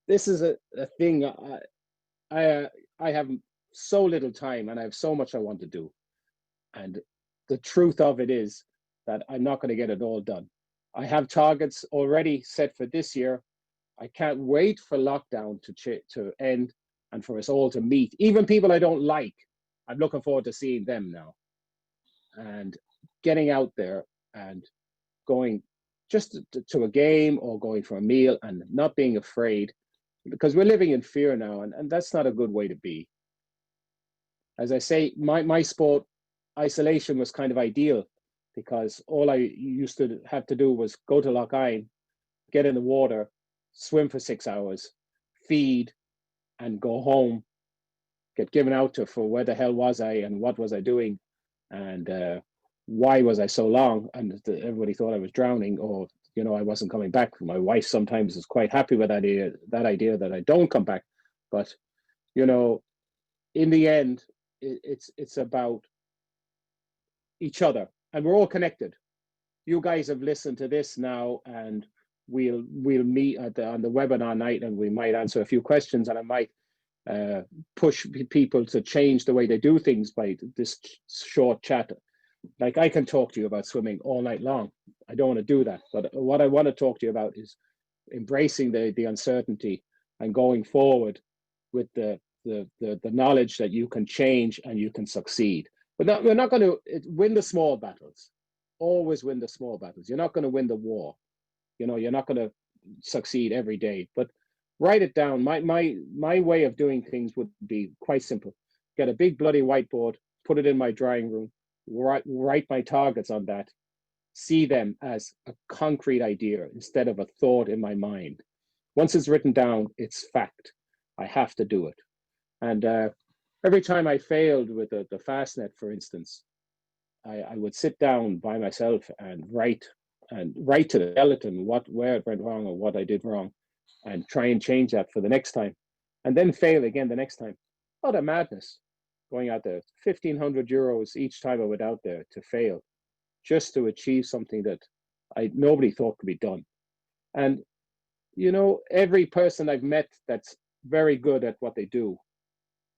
This is a thing. I have so little time, and I have so much I want to do. And the truth of it is that I'm not going to get it all done. I have targets already set for this year. I can't wait for lockdown to end and for us all to meet. Even people I don't like, I'm looking forward to seeing them now. And getting out there and going just to a game or going for a meal and not being afraid, because we're living in fear now, and that's not a good way to be. As I say, my sport, isolation was kind of ideal, because all I used to have to do was go to Loch Eyen, get in the water, swim for 6 hours, feed, and go home, get given out to for where the hell was I and what was I doing, and why was I so long, and everybody thought I was drowning, or I wasn't coming back. My wife sometimes is quite happy with that idea that I don't come back, but in the end, it's about each other, and we're all connected. You guys have listened to this now, and we'll meet on the webinar night, and we might answer a few questions, and I might push people to change the way they do things by this short chat. Like, I can talk to you about swimming all night long. I don't want to do that, but what I want to talk to you about is embracing the uncertainty and going forward with the knowledge that you can change and you can succeed. But we're not going to win the small battles. Always win the small battles. You're not going to win the war. You're not going to succeed every day. But write it down. My way of doing things would be quite simple. Get a big bloody whiteboard, put it in my drawing room, write my targets on that, see them as a concrete idea instead of a thought in my mind. Once it's written down, it's fact. I have to do it. And every time I failed with the fastnet, for instance, I would sit down by myself and write to the skeleton where it went wrong or what I did wrong, and try and change that for the next time, and then fail again the next time. What a madness! Going out there, €1,500 each time I went out there to fail, just to achieve something that nobody thought could be done. And you know, every person I've met that's very good at what they do,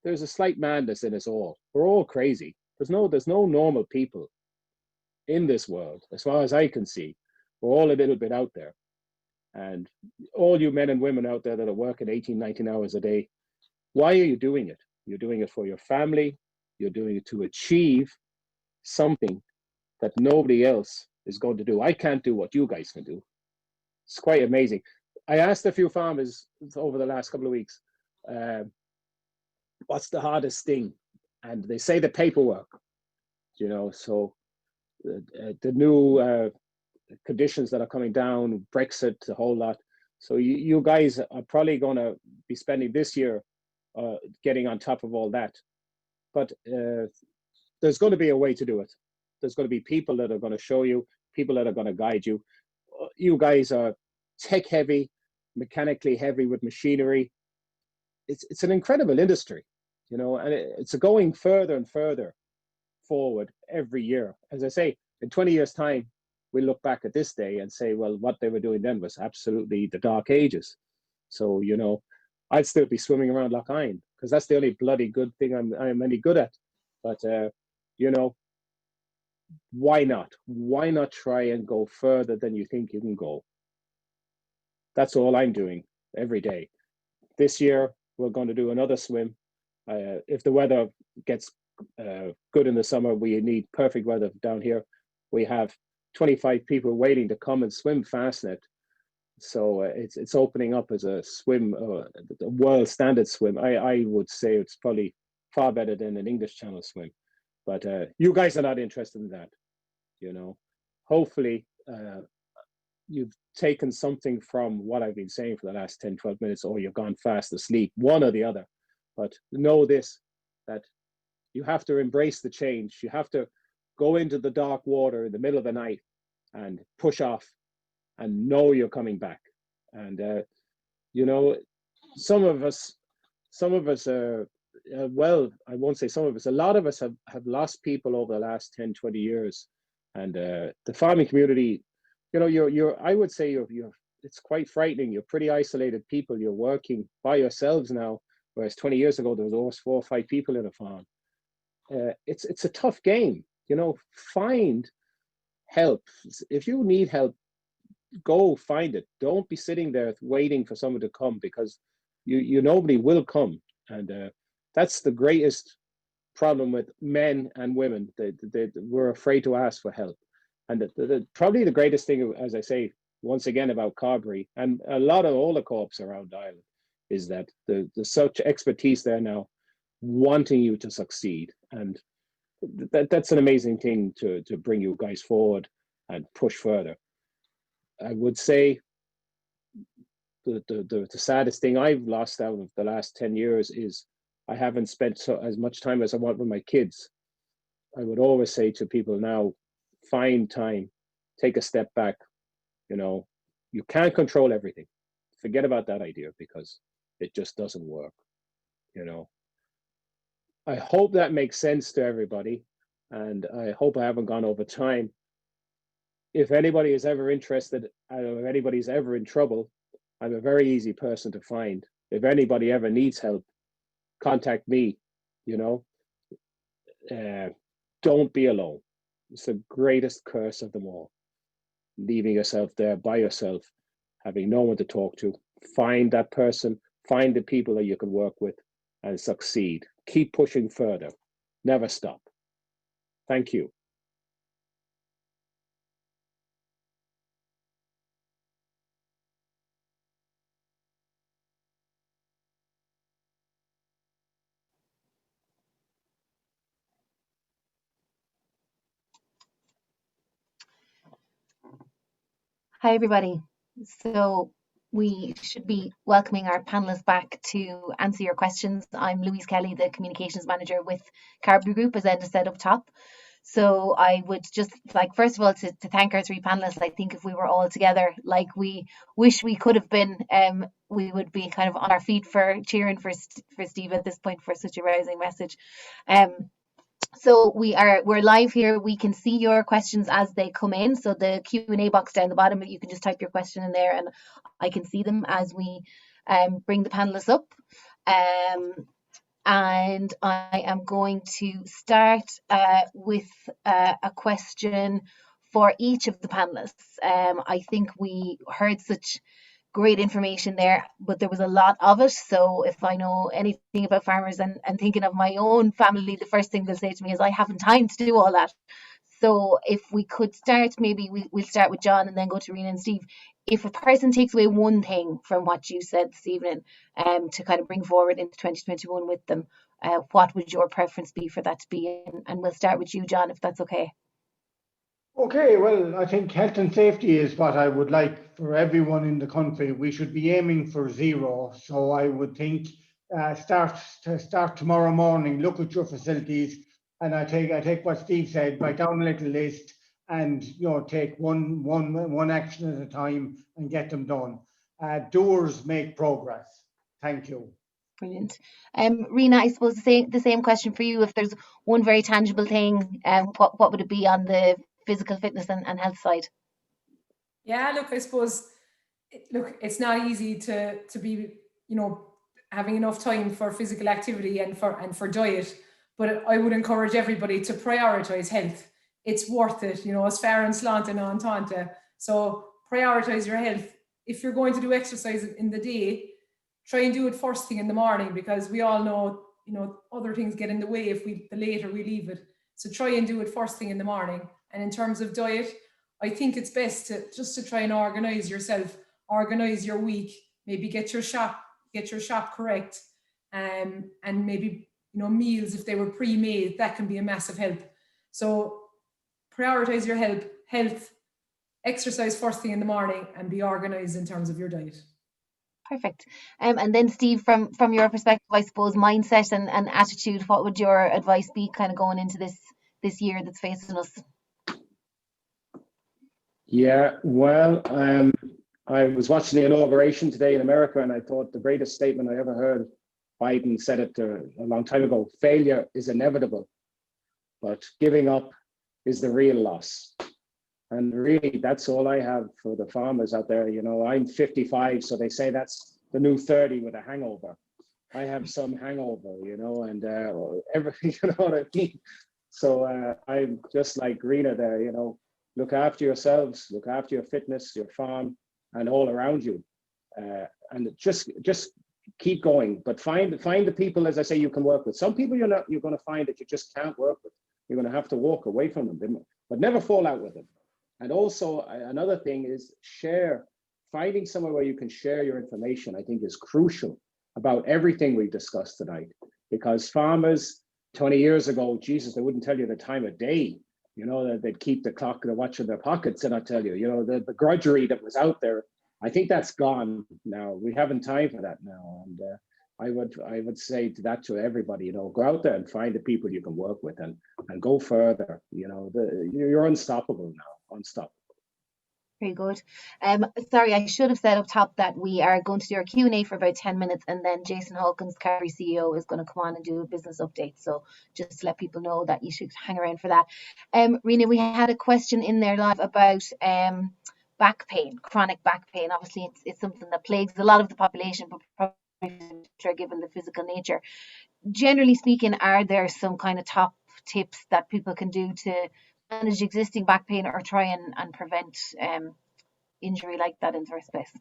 there's a slight madness in us all. We're all crazy. There's no normal people in this world, as far as I can see. We're all a little bit out there. And all you men and women out there that are working 18, 19 hours a day, why are you doing it? You're doing it for your family. You're doing it to achieve something that nobody else is going to do. I can't do what you guys can do. It's quite amazing. I asked a few farmers over the last couple of weeks, what's the hardest thing? And they say the paperwork, you know, so the new conditions that are coming down, Brexit, the whole lot. So you guys are probably going to be spending this year getting on top of all that. But there's going to be a way to do it. There's going to be people that are going to show you, people that are going to guide you. You guys are tech heavy, mechanically heavy with machinery. It's an incredible industry, you know, and it's going further and further forward every year. As I say, in 20 years' time, we'll look back at this day and say, well, what they were doing then was absolutely the dark ages. So, you know, I'd still be swimming around Loch Eine because that's the only bloody good thing I'm any good at. But, you know, why not? Why not try and go further than you think you can go? That's all I'm doing every day. This year, we're going to do another swim. If the weather gets good in the summer, we need perfect weather down here. We have 25 people waiting to come and swim Fastnet. So it's opening up as a swim, a world standard swim. I would say it's probably far better than an English Channel swim. But you guys are not interested in that, you know. Hopefully, you've taken something from what I've been saying for the last 10, 12 minutes, or you've gone fast asleep, one or the other. But know this, that you have to embrace the change. You have to go into the dark water in the middle of the night and push off and know you're coming back. And, you know, some of us are, well, I won't say some of us, a lot of us have lost people over the last 10, 20 years. And the farming community, you know, I would say it's quite frightening. You're pretty isolated people. You're working by yourselves now, whereas 20 years ago, there was always 4 or 5 people in a farm. It's a tough game, you know. Find help. If you need help, go find it. Don't be sitting there waiting for someone to come, because nobody will come. And that's the greatest problem with men and women. We're afraid to ask for help. And probably the greatest thing, as I say, once again, about Carbery and a lot of all the co-ops around Ireland, is that there's such expertise there now, wanting you to succeed. And that's an amazing thing to bring you guys forward and push further. I would say the saddest thing I've lost out of the last 10 years is I haven't spent as much time as I want with my kids. I would always say to people now, find time, take a step back. You know, you can't control everything. Forget about that idea, because it just doesn't work, you know. I hope that makes sense to everybody, and I hope I haven't gone over time. If anybody is ever interested, or if anybody's ever in trouble, I'm a very easy person to find. If anybody ever needs help, contact me, you know. Don't be alone. It's the greatest curse of them all. Leaving yourself there by yourself, having no one to talk to. Find that person, find the people that you can work with, and succeed. Keep pushing further. Never stop. Thank you. Hi, everybody. So we should be welcoming our panelists back to answer your questions. I'm Louise Kelly, the Communications Manager with Carbery Group, as Enda said up top. So I would just like, first of all, to thank our three panelists. I think if we were all together like we wish we could have been, we would be kind of on our feet for cheering for Steve at this point for such a rousing message. So we're live here. We can see your questions as they come in. So the Q&A box down the bottom, you can just type your question in there and I can see them as we bring the panelists up. And I am going to start with a question for each of the panelists. I think we heard such great information there, but there was a lot of it. So if I know anything about farmers and thinking of my own family, the first thing they'll say to me is I haven't time to do all that. So if we could start, maybe we'll start with John and then go to Rena and Steve. If a person takes away one thing from what you said this evening to kind of bring forward into 2021 with them, what would your preference be for that to be? And we'll start with you, John, if that's okay. Okay, well, I think health and safety is what I would like for everyone in the country. We should be aiming for zero. So I would think start tomorrow morning, look at your facilities, and I take what Steve said, write down a little list, and take one action at a time and get them done. Doers make progress. Thank you. Brilliant. Rena, I suppose the same question for you. If there's one very tangible thing, what would it be on the physical fitness and health side? Yeah, look, I suppose, it's not easy to be, having enough time for physical activity and for diet, but I would encourage everybody to prioritize health. It's worth it, as fair and slant and on tanta. So prioritize your health. If you're going to do exercise in the day, try and do it first thing in the morning, because we all know, other things get in the way if the later we leave it. So try and do it first thing in the morning. And in terms of diet, I think it's best to try and organize yourself, organize your week, maybe get your shop correct, and maybe meals, if they were pre-made, that can be a massive help. So prioritize your health, exercise first thing in the morning, and be organized in terms of your diet. Perfect. And then Steve, from your perspective, I suppose mindset and attitude, what would your advice be kind of going into this year that's facing us? Yeah, well, I was watching the inauguration today in America, and I thought the greatest statement I ever heard. Biden said it a long time ago: failure is inevitable, but giving up is the real loss. And really, that's all I have for the farmers out there. I'm 55, so they say that's the new 30 with a hangover. I have some hangover, and everything, you know what I mean? So I'm just like Rena there, look after yourselves, look after your fitness, your farm, and all around you. And just keep going, but find the people, as I say, you can work with. Some people you're going to find that you just can't work with. You're going to have to walk away from them, but never fall out with them. And also another thing is finding somewhere where you can share your information, I think is crucial about everything we discussed tonight, because farmers 20 years ago, Jesus, they wouldn't tell you the time of day, that they'd keep the clock and the watch in their pockets and not tell you, the grudgery that was out there. I think that's gone now. We haven't time for that now. And I would say to everybody, go out there and find the people you can work with and go further. You're unstoppable now. Unstoppable. Very good. Sorry, I should have said up top that we are going to do our Q&A for about 10 minutes, and then Jason Hawkins, Cadbury CEO, is going to come on and do a business update. So just to let people know that you should hang around for that. Rena, we had a question in there live about back pain, chronic back pain. Obviously, it's something that plagues a lot of the population, but probably given the physical nature. Generally speaking, are there some kind of top tips that people can do to manage existing back pain or try and prevent injury like that in the first place?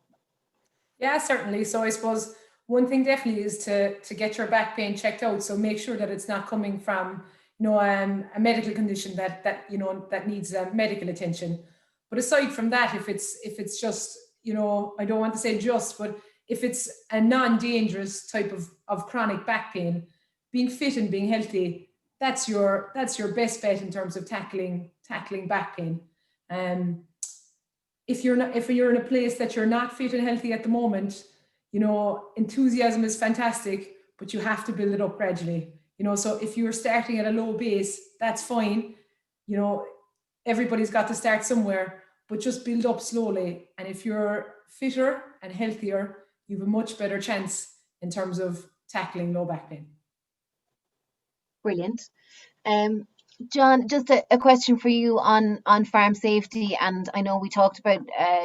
Yeah, certainly. So I suppose one thing definitely is to get your back pain checked out. So make sure that it's not coming from a medical condition that needs medical attention. But aside from that, if it's just I don't want to say just, but if it's a non-dangerous type of chronic back pain, being fit and being healthy, that's your best bet in terms of tackling back pain. if you're in a place that you're not fit and healthy at the moment, you know, enthusiasm is fantastic, but you have to build it up gradually. You know, so if you're starting at a low base, that's fine. You know, everybody's got to start somewhere, but just build up slowly. And if you're fitter and healthier, you have a much better chance in terms of tackling low back pain. Brilliant. John, just a question for you on farm safety. And I know we talked about,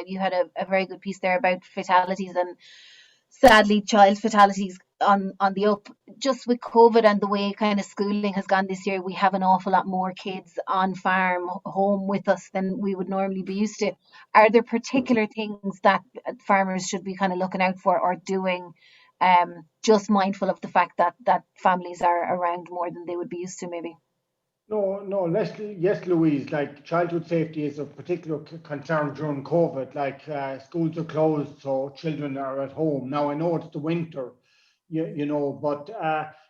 you had a very good piece there about fatalities, and sadly child fatalities on the up. Just with COVID and the way kind of schooling has gone this year, we have an awful lot more kids on farm home with us than we would normally be used to. Are there particular things that farmers should be kind of looking out for or doing, just mindful of the fact that families are around more than they would be used to maybe? No, yes, Louise, like childhood safety is a particular concern during COVID. Like schools are closed, so children are at home. Now, I know it's the winter, you know, but,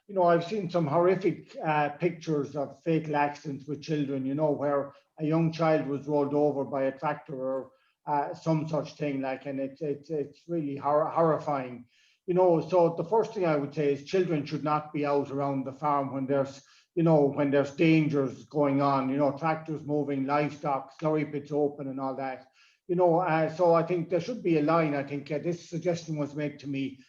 you know, I've seen some horrific pictures of fatal accidents with children, you know, where a young child was rolled over by a tractor or some such thing, like, and it's really horrifying. You know, so the first thing I would say is children should not be out around the farm when there's, you know, when there's dangers going on, you know, tractors moving, livestock, slurry pits open and all that, you know, so I think there should be a line. I think this suggestion was made to me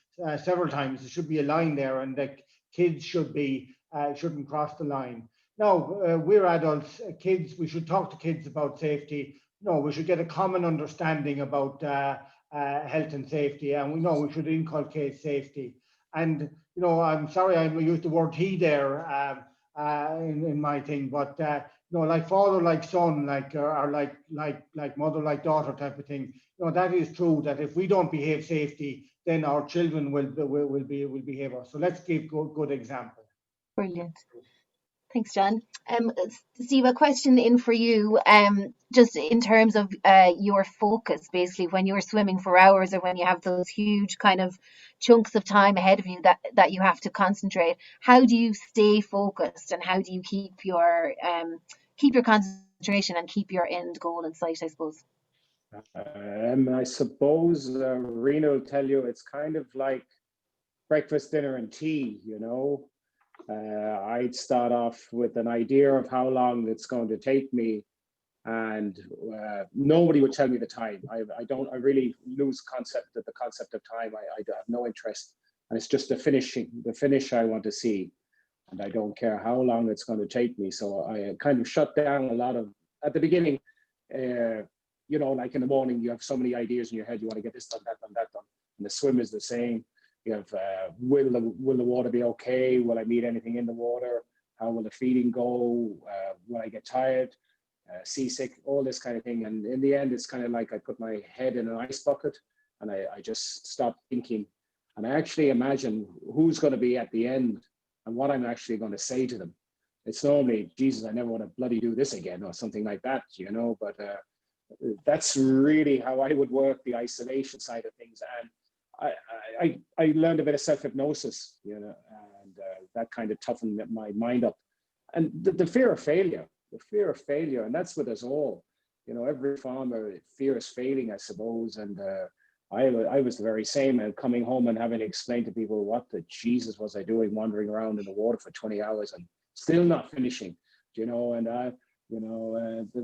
several times. There should be a line there, and the kids shouldn't cross the line. Now, we're adults, kids, we should talk to kids about safety. No, we should get a common understanding about health and safety, and we know we should inculcate safety. And, you know, I'm sorry I used the word he there, in my thing, but you know, like father, like son, like or like mother, like daughter type of thing. You know, that is true. That if we don't behave safety, then our children will behave us. So let's give good example. Brilliant. Thanks, John. Steve, a question in for you. Just in terms of your focus, basically, when you're swimming for hours or when you have those huge kind of chunks of time ahead of you that you have to concentrate, how do you stay focused, and how do you keep your concentration and keep your end goal in sight, I suppose? I suppose Rena will tell you it's kind of like breakfast, dinner, and tea, you know. I'd start off with an idea of how long it's going to take me, and nobody would tell me the time. I really lose the concept of time. I have no interest, and it's just the finish I want to see, and I don't care how long it's going to take me. So I kind of shut down a lot of, at the beginning, you know, like in the morning, you have so many ideas in your head. You want to get this done, that done, that done, and the swim is the same. You have, will the water be okay? Will I meet anything in the water? How will the feeding go? Will I get tired, seasick, all this kind of thing? And in the end, it's kind of like I put my head in an ice bucket and I just stop thinking. And I actually imagine who's going to be at the end and what I'm actually going to say to them. It's normally, Jesus, I never want to bloody do this again or something like that, you know, but that's really how I would work the isolation side of things. And I learned a bit of self-hypnosis, you know, and that kind of toughened my mind up. And the fear of failure, and that's with us all. You know, every farmer fears failing, I suppose. And I was the very same, and coming home and having to explain to people what the Jesus was I doing, wandering around in the water for 20 hours and still not finishing, you know. And you know, there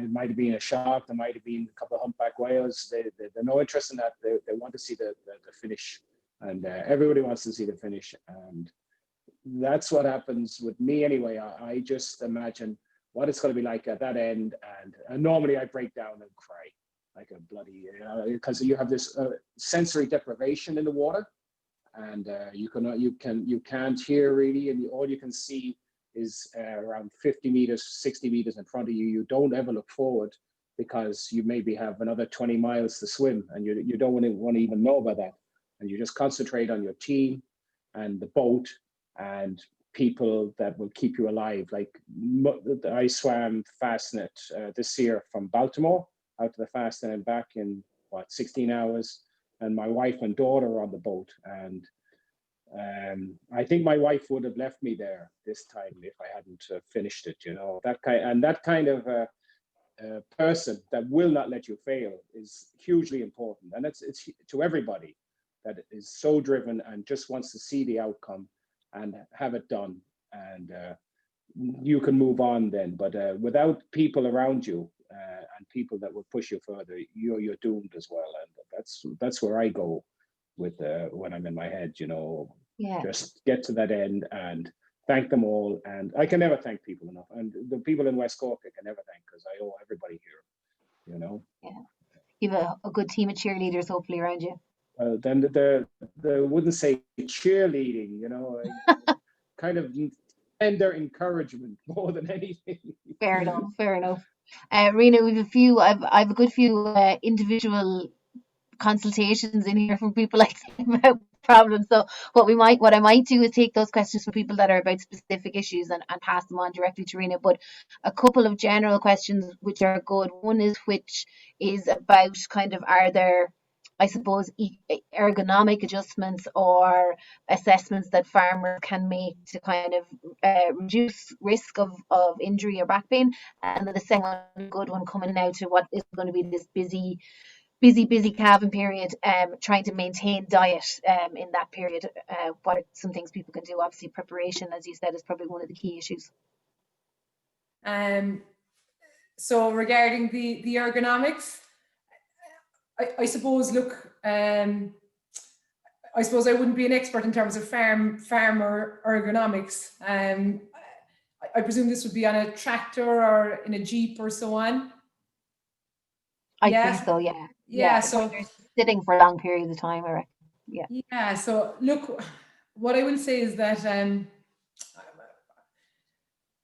might have been a shark, there might have been a couple of humpback whales. They're no interest in that. They want to see the finish, and everybody wants to see the finish. And that's what happens with me anyway. I just imagine what it's going to be like at that end, and normally I break down and cry like a bloody, because you have this sensory deprivation in the water, and you can't hear really, and all you can see is around 50 meters, 60 meters in front of you. You don't ever look forward because you maybe have another 20 miles to swim, and you don't want to even know about that. And you just concentrate on your team and the boat and people that will keep you alive. Like I swam Fastnet this year from Baltimore out to the Fastnet and back in 16 hours. And my wife and daughter were on the boat, and I think my wife would have left me there this time if I hadn't finished it, you know. That kind of person that will not let you fail is hugely important. And it's to everybody that is so driven and just wants to see the outcome and have it done. And you can move on then. But without people around you and people that will push you further, you're doomed as well. And that's where I go with when I'm in my head, you know, just get to that end and thank them all. And I can never thank people enough. And the people in West Cork I can never thank, because I owe everybody here, you know. Yeah. You have a good team of cheerleaders hopefully around you. Then the wouldn't say cheerleading, you know, kind of tender encouragement more than anything. Fair enough. Rena, we have a few. I've a good few individual consultations in here from people like about problems. So what I might do is take those questions from people that are about specific issues and pass them on directly to Rena. But a couple of general questions which are good. One is about kind of, are there, I suppose, ergonomic adjustments or assessments that farmers can make to kind of reduce risk of injury or back pain? And then the second good one coming now to what is going to be this busy calving period, trying to maintain diet in that period. What are some things people can do? Obviously, preparation, as you said, is probably one of the key issues. So regarding the ergonomics, I suppose, look, I suppose I wouldn't be an expert in terms of farmer ergonomics. I presume this would be on a tractor or in a Jeep or so on. I think so, yeah. Yeah, so sitting for long periods of time, I reckon. Yeah. Yeah, so look, what I will say is that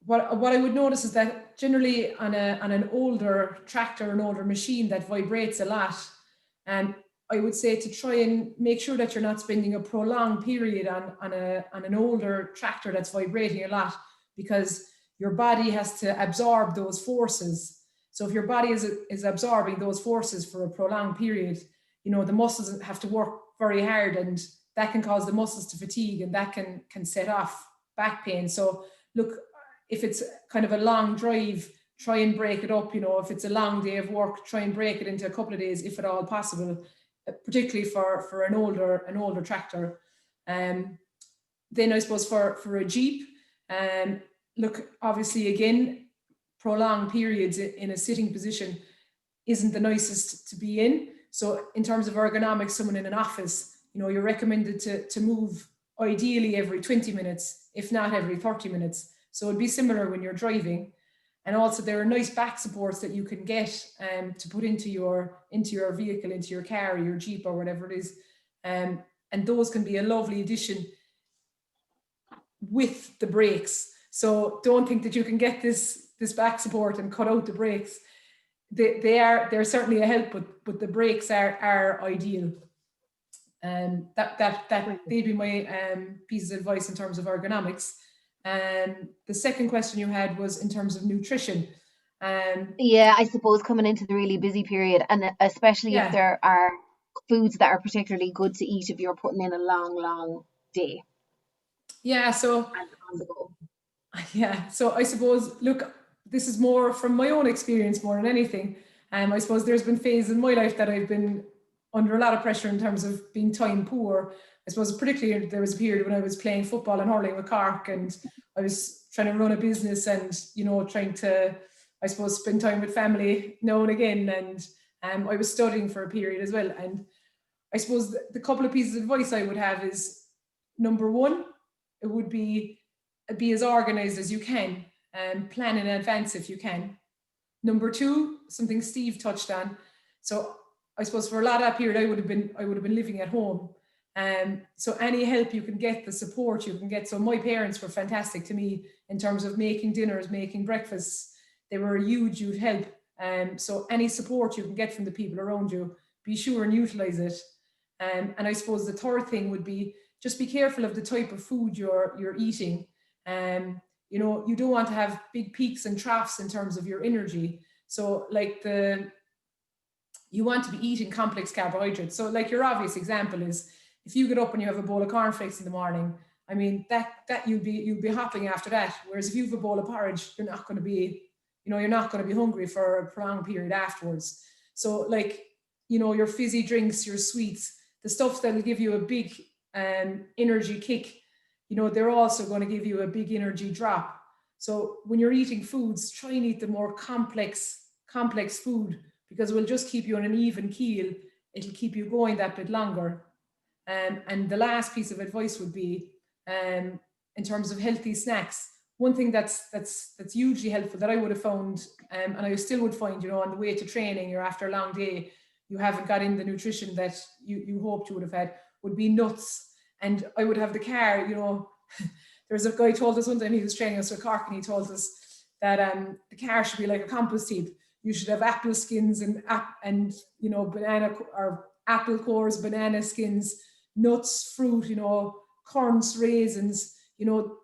what I would notice is that generally on an older tractor, an older machine that vibrates a lot, and I would say to try and make sure that you're not spending a prolonged period on an older tractor that's vibrating a lot, because your body has to absorb those forces. So if your body is absorbing those forces for a prolonged period, you know, the muscles have to work very hard, and that can cause the muscles to fatigue, and that can set off back pain. So look, if it's kind of a long drive, try and break it up. You know, if it's a long day of work, try and break it into a couple of days, if at all possible, particularly for an older tractor. Then I suppose for a Jeep, look, obviously again, prolonged periods in a sitting position isn't the nicest to be in. So in terms of ergonomics, someone in an office, you know, you're recommended to move ideally every 20 minutes, if not every 30 minutes. So it'd be similar when you're driving. And also there are nice back supports that you can get to put into your vehicle, into your car or your Jeep or whatever it is. And those can be a lovely addition with the brakes. So don't think that you can get this back support and cut out the brakes. They're certainly a help, but the brakes are ideal. That they'd be my pieces of advice in terms of ergonomics. The second question you had was in terms of nutrition. Yeah, I suppose coming into the really busy period, and especially if there are foods that are particularly good to eat if you're putting in a long day. Yeah, so on the go. Yeah, so I suppose, look, this is more from my own experience more than anything. I suppose there's been phases in my life that I've been under a lot of pressure in terms of being time poor. I suppose particularly there was a period when I was playing football and hurling with Cork, and I was trying to run a business and, you know, trying to, I suppose, spend time with family now and again. And I was studying for a period as well. And I suppose the couple of pieces of advice I would have is, number one, it would be as organized as you can and plan in advance if you can. Number two, something Steve touched on. So I suppose for a lot of that period, I would have been living at home. So any help you can get, the support you can get. So my parents were fantastic to me in terms of making dinners, making breakfasts. They were a huge help. So any support you can get from the people around you, be sure and utilize it. And I suppose the third thing would be just be careful of the type of food you're eating. You know, you don't want to have big peaks and troughs in terms of your energy. So like you want to be eating complex carbohydrates. So like your obvious example is if you get up and you have a bowl of cornflakes in the morning, I mean, that you'll be hopping after that. Whereas if you have a bowl of porridge, you're not going to be you're not going to be hungry for a prolonged period afterwards. So like, your fizzy drinks, your sweets, the stuff that will give you a big energy kick, they're also going to give you a big energy drop. So when you're eating foods, try and eat the more complex food, because it will just keep you on an even keel. It'll keep you going that bit longer. And the last piece of advice would be, in terms of healthy snacks, one thing that's hugely helpful that I would have found, and I still would find, on the way to training or after a long day, you haven't got in the nutrition that you hoped you would have had, would be nuts. And I would have the car, there's a guy told us one time, he was training us with Cork, and he told us that the car should be like a compost heap. You should have apple skins and banana or apple cores, banana skins, nuts, fruit, currants, raisins,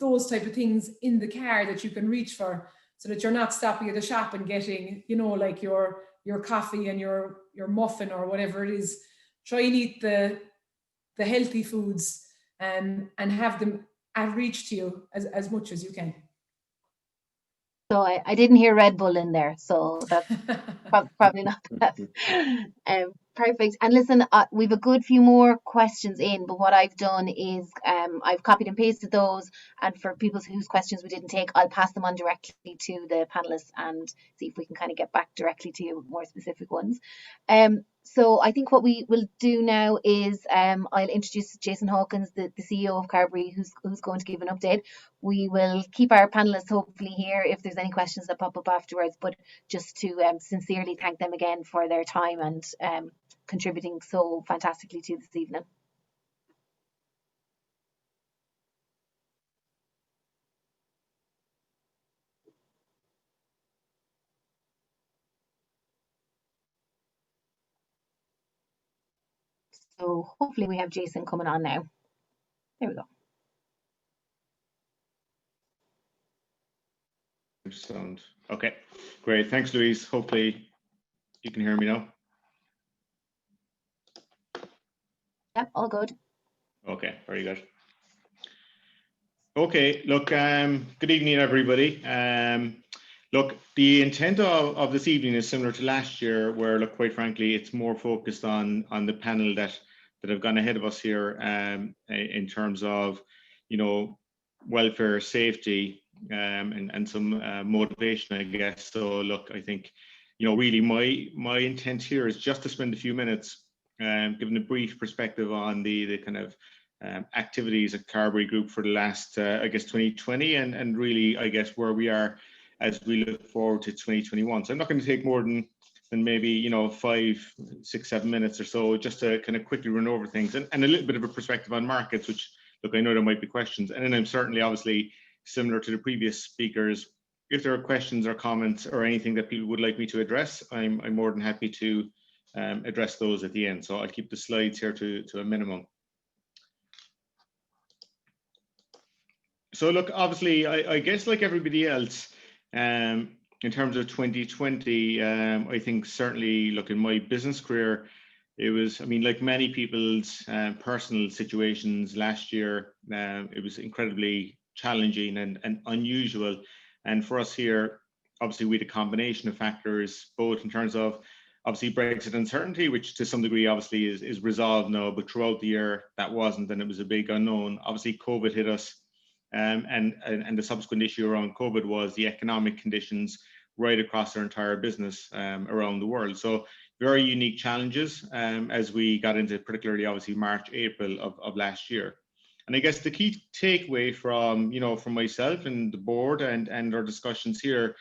those type of things in the car that you can reach for, so that you're not stopping at the shop and getting, like your coffee and your muffin or whatever it is. Try and eat the healthy foods and have them at reach to you as much as you can. So I didn't hear Red Bull in there, so that's probably not the best. Perfect. And listen, we've a good few more questions in, but what I've done is I've copied and pasted those, and for people whose questions we didn't take, I'll pass them on directly to the panelists and see if we can kind of get back directly to you with more specific ones. So I think what we will do now is I'll introduce Jason Hawkins, the CEO of Carbery, who's going to give an update. We will keep our panelists hopefully here if there's any questions that pop up afterwards, but just to sincerely thank them again for their time and contributing so fantastically to this evening. So hopefully we have Jason coming on now. There we go. Sound. Okay, great. Thanks, Louise. Hopefully you can hear me now. Yep, all good. Okay, very good. Okay, look, good evening, everybody. Look, the intent of this evening is similar to last year, where, look, quite frankly, it's more focused on the panel that have gone ahead of us here in terms of, welfare, safety, and some motivation, I guess. So, look, I think, really my intent here is just to spend a few minutes giving a brief perspective on the kind of activities at Carbery Group for the last, I guess, 2020, and really, I guess, where we are as we look forward to 2021. So I'm not going to take more than maybe 5, 6, 7 minutes or so, just to kind of quickly run over things and a little bit of a perspective on markets, which, look, I know there might be questions, and then I'm certainly, obviously, similar to the previous speakers, if there are questions or comments or anything that people would like me to address, I'm more than happy to address those at the end. So I'll keep the slides here to a minimum. So, look, obviously, I guess like everybody else, in terms of 2020, I think certainly, look, in my business career, it was, I mean, like many people's personal situations last year, it was incredibly challenging and unusual. And for us here, obviously, we had a combination of factors, both in terms of obviously Brexit uncertainty, which to some degree obviously is resolved now, but throughout the year that wasn't, and it was a big unknown. Obviously, COVID hit us. And the subsequent issue around COVID was the economic conditions right across our entire business around the world. So very unique challenges as we got into particularly obviously March, April of last year. And I guess the key takeaway from, from myself and the board and our discussions here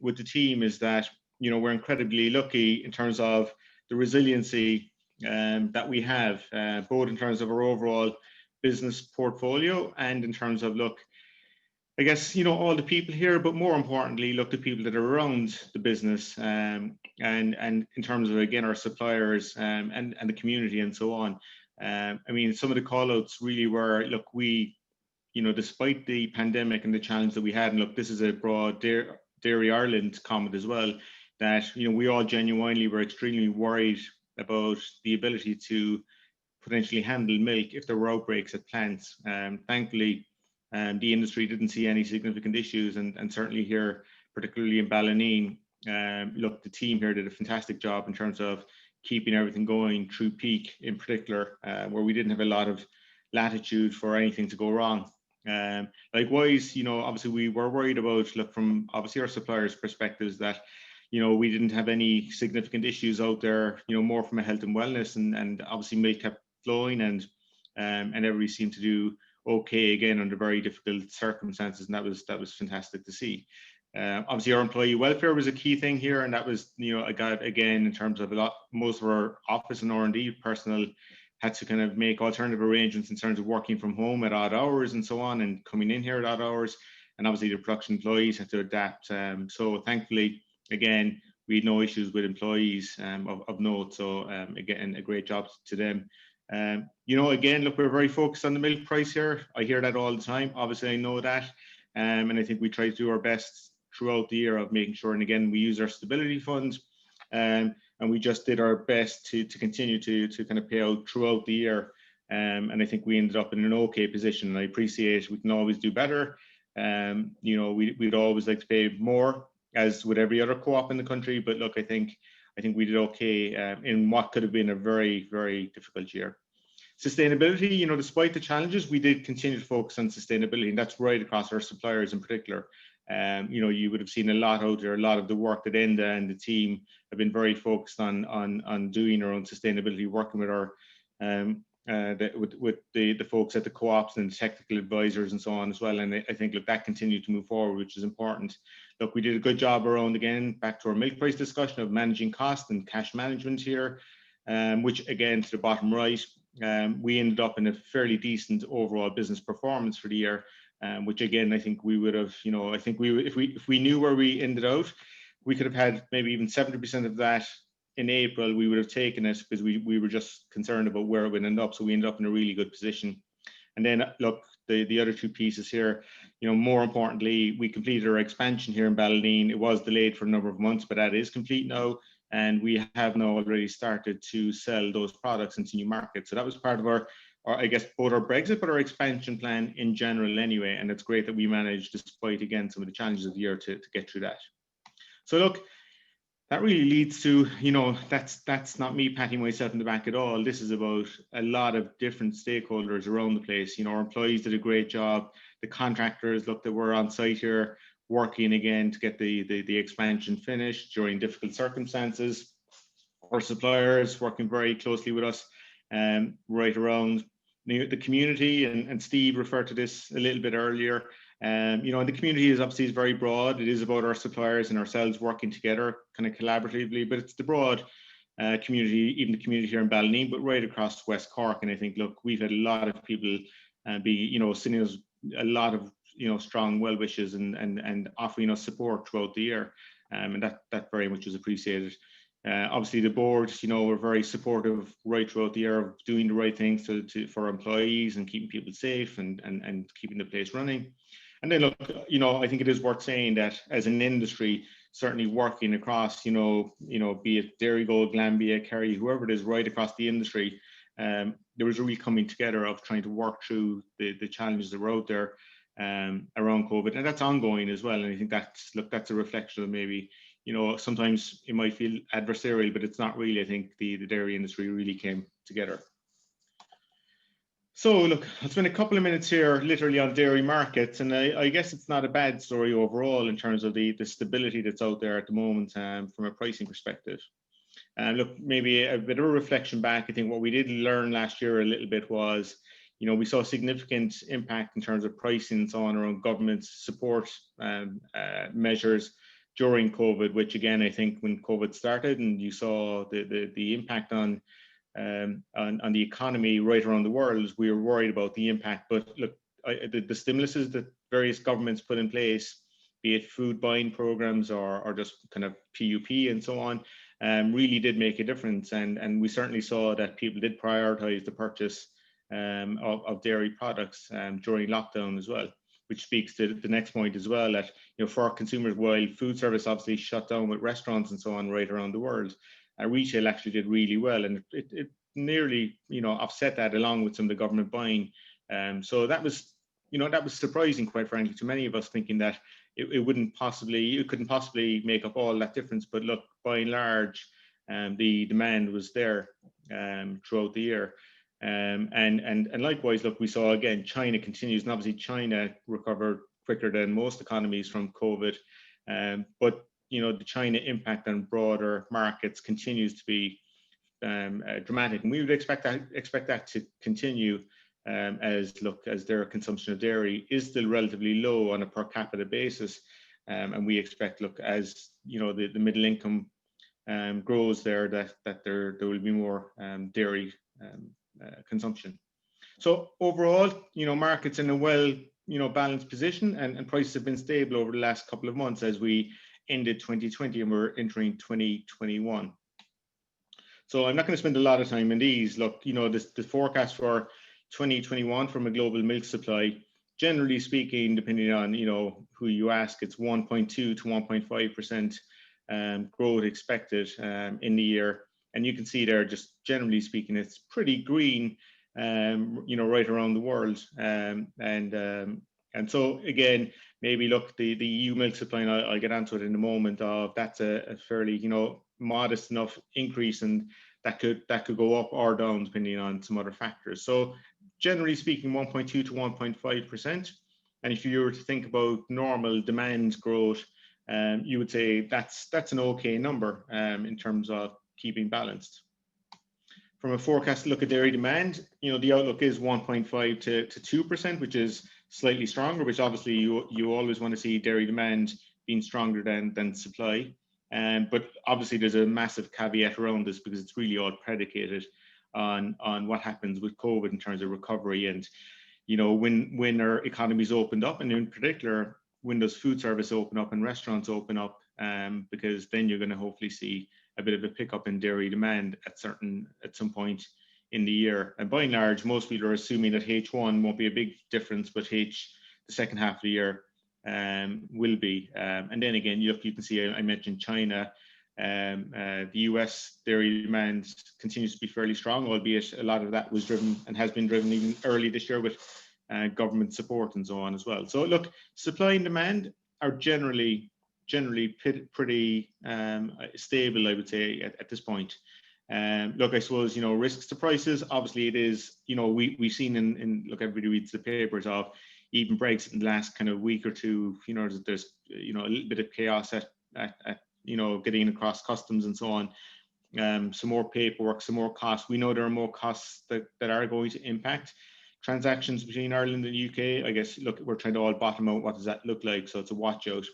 with the team is that, we're incredibly lucky in terms of the resiliency that we have, both in terms of our overall business portfolio and in terms of, look, I guess, all the people here, but more importantly, look, the people that are around the business and in terms of, again, our suppliers and the community and so on. I mean, some of the call outs really were, look, we, despite the pandemic and the challenge that we had, and look, this is a broad Dairy Ireland comment as well, that, we all genuinely were extremely worried about the ability to potentially handle milk if there were outbreaks at plants. Thankfully, the industry didn't see any significant issues, and certainly here, particularly in Ballineen. Look, the team here did a fantastic job in terms of keeping everything going through peak in particular, where we didn't have a lot of latitude for anything to go wrong. Likewise, obviously we were worried about, look, from obviously our suppliers' perspectives, that we didn't have any significant issues out there, more from a health and wellness, and obviously milk kept flowing, and everybody seemed to do okay again under very difficult circumstances, and that was fantastic to see. Obviously our employee welfare was a key thing here, and that was, again, in terms of most of our office and R&D personnel had to kind of make alternative arrangements in terms of working from home at odd hours and so on, and coming in here at odd hours, and obviously the production employees had to adapt. So thankfully, again, we had no issues with employees of note. So again, a great job to them. Again, look, we're very focused on the milk price here. I hear that all the time. Obviously, I know that. And I think we try to do our best throughout the year of making sure, and again, we use our stability funds, and we just did our best to continue to kind of pay out throughout the year. And I think we ended up in an okay position. And I appreciate we can always do better. We'd always like to pay more, as with every other co-op in the country. But look, I think we did okay in what could have been a very, very difficult year. Sustainability, despite the challenges, we did continue to focus on sustainability, and that's right across our suppliers in particular. You would have seen a lot out there. A lot of the work that Enda and the team have been very focused on doing our own sustainability, working with our with the folks at the co-ops and the technical advisors and so on as well. And I think, look, that continued to move forward, which is important. Look, we did a good job around, again, back to our milk price discussion of managing cost and cash management here, which, again, to the bottom right, we ended up in a fairly decent overall business performance for the year, which, again, I think we would have, I think if we knew where we ended out, we could have had maybe even 70% of that in April. We would have taken it, because we were just concerned about where it would end up. So we ended up in a really good position. And then, look, the other two pieces here, more importantly, we completed our expansion here in Ballineen. It was delayed for a number of months, but that is complete now. And we have now already started to sell those products into new markets. So that was part of our I guess, both our Brexit, but our expansion plan in general anyway. And it's great that we managed, despite, again, some of the challenges of the year, to get through that. So look, that really leads to, that's not me patting myself in the back at all. This is about a lot of different stakeholders around the place. Our employees did a great job. The contractors, look, that were on site here working again to get the expansion finished during difficult circumstances. Our suppliers working very closely with us right around the community, and Steve referred to this a little bit earlier. And the community is obviously very broad. It is about our suppliers and ourselves working together kind of collaboratively, but it's the broad community, even the community here in Ballineen, but right across West Cork. And I think, look, we've had a lot of people sending us a lot of strong well wishes and offering us support throughout the year, and that very much is appreciated. Obviously, the board, were very supportive right throughout the year of doing the right things for employees and keeping people safe and keeping the place running. And then, look, I think it is worth saying that as an industry, certainly working across, be it Dairygold, Glanbia, Kerry, whoever it is, right across the industry, there was a real coming together of trying to work through the challenges that were out there around COVID, and that's ongoing as well. And I think that's a reflection of maybe, sometimes it might feel adversarial, but it's not really. I think the dairy industry really came together. So look, I'll spend a couple of minutes here literally on dairy markets, and I guess it's not a bad story overall in terms of the stability that's out there at the moment from a pricing perspective. Look, maybe a bit of a reflection back. I think what we did learn last year a little bit was, we saw significant impact in terms of pricing and so on around government support measures during COVID, which again, I think when COVID started and you saw the impact on the economy right around the world, we were worried about the impact. But look, the stimuluses that various governments put in place, be it food buying programs or just kind of PUP and so on, really did make a difference. And we certainly saw that people did prioritize the purchase of dairy products during lockdown as well, which speaks to the next point as well, that for our consumers, while food service obviously shut down with restaurants and so on right around the world, retail actually did really well, and it nearly offset that along with some of the government buying. So that was surprising, quite frankly, to many of us, thinking that it couldn't possibly make up all that difference. But look, by and large, the demand was there throughout the year. And likewise, look, we saw again, China continues, and obviously China recovered quicker than most economies from COVID. But the China impact on broader markets continues to be dramatic, and we would expect that to continue as their consumption of dairy is still relatively low on a per capita basis, and we expect, as the middle income grows there, that there will be more dairy consumption. So overall, markets in a well balanced position, and prices have been stable over the last couple of months as we ended 2020 and we're entering 2021. So I'm not going to spend a lot of time on these. Look, the forecast for 2021 from a global milk supply, generally speaking, depending on who you ask, it's 1.2 to 1.5% growth expected in the year. And you can see there, just generally speaking, it's pretty green, right around the world. And so again, maybe look, the EU milk supply, and I'll get onto it in a moment, that's a fairly modest enough increase, and that could go up or down depending on some other factors. So generally speaking, 1.2 to 1.5%. And if you were to think about normal demand growth, you would say that's an okay number in terms of keeping balanced. From a forecast look at dairy demand, the outlook is 1.5 to 2%, which is slightly stronger, which obviously you always want to see dairy demand being stronger than supply. But obviously there's a massive caveat around this, because it's really all predicated on what happens with COVID in terms of recovery, and when our economies opened up, and in particular when those food service open up and restaurants open up, because then you're going to hopefully see a bit of a pickup in dairy demand at some point in the year. And by and large, most people are assuming that H1 won't be a big difference, but the second half of the year will be. And then again, you can see I mentioned China. The US dairy demand continues to be fairly strong, albeit a lot of that was driven and has been driven even early this year with government support and so on as well. So look, supply and demand are generally pretty stable, I would say, at this point. Look, I suppose, risks to prices, obviously it is, we've seen look, everybody reads the papers of even Brexit in the last kind of week or two, there's, a little bit of chaos at getting across customs and so on. Some more paperwork, some more costs. We know there are more costs that are going to impact transactions between Ireland and the UK. I guess, look, we're trying to all bottom out what does that look like, so it's a watch out.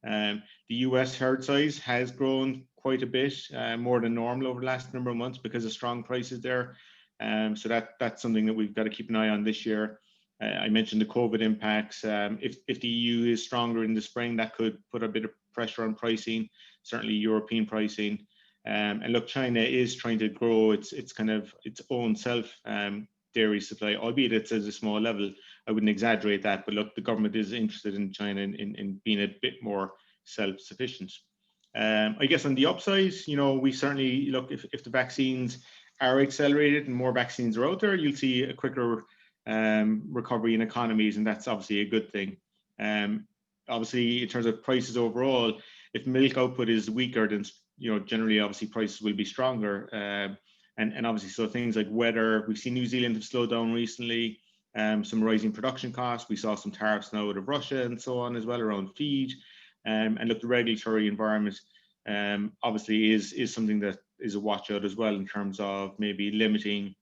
The US herd size has grown quite a bit, more than normal over the last number of months because of strong prices there. So that's something that we've got to keep an eye on this year. I mentioned the COVID impacts. If the EU is stronger in the spring, that could put a bit of pressure on pricing, certainly European pricing. And look, China is trying to grow its kind of its own self dairy supply, albeit it's at a small level. I wouldn't exaggerate that, but look, the government is interested in China in being a bit more self-sufficient. I guess on the upside, we certainly look, if the vaccines are accelerated and more vaccines are out there, you'll see a quicker recovery in economies, and that's obviously a good thing. Obviously, in terms of prices overall, if milk output is weaker, then generally, obviously, prices will be stronger. And obviously, so things like weather, we've seen New Zealand have slowed down recently. Some rising production costs. We saw some tariffs now out of Russia and so on as well around feed. And look, the regulatory environment obviously is something that is a watch out as well in terms of maybe limiting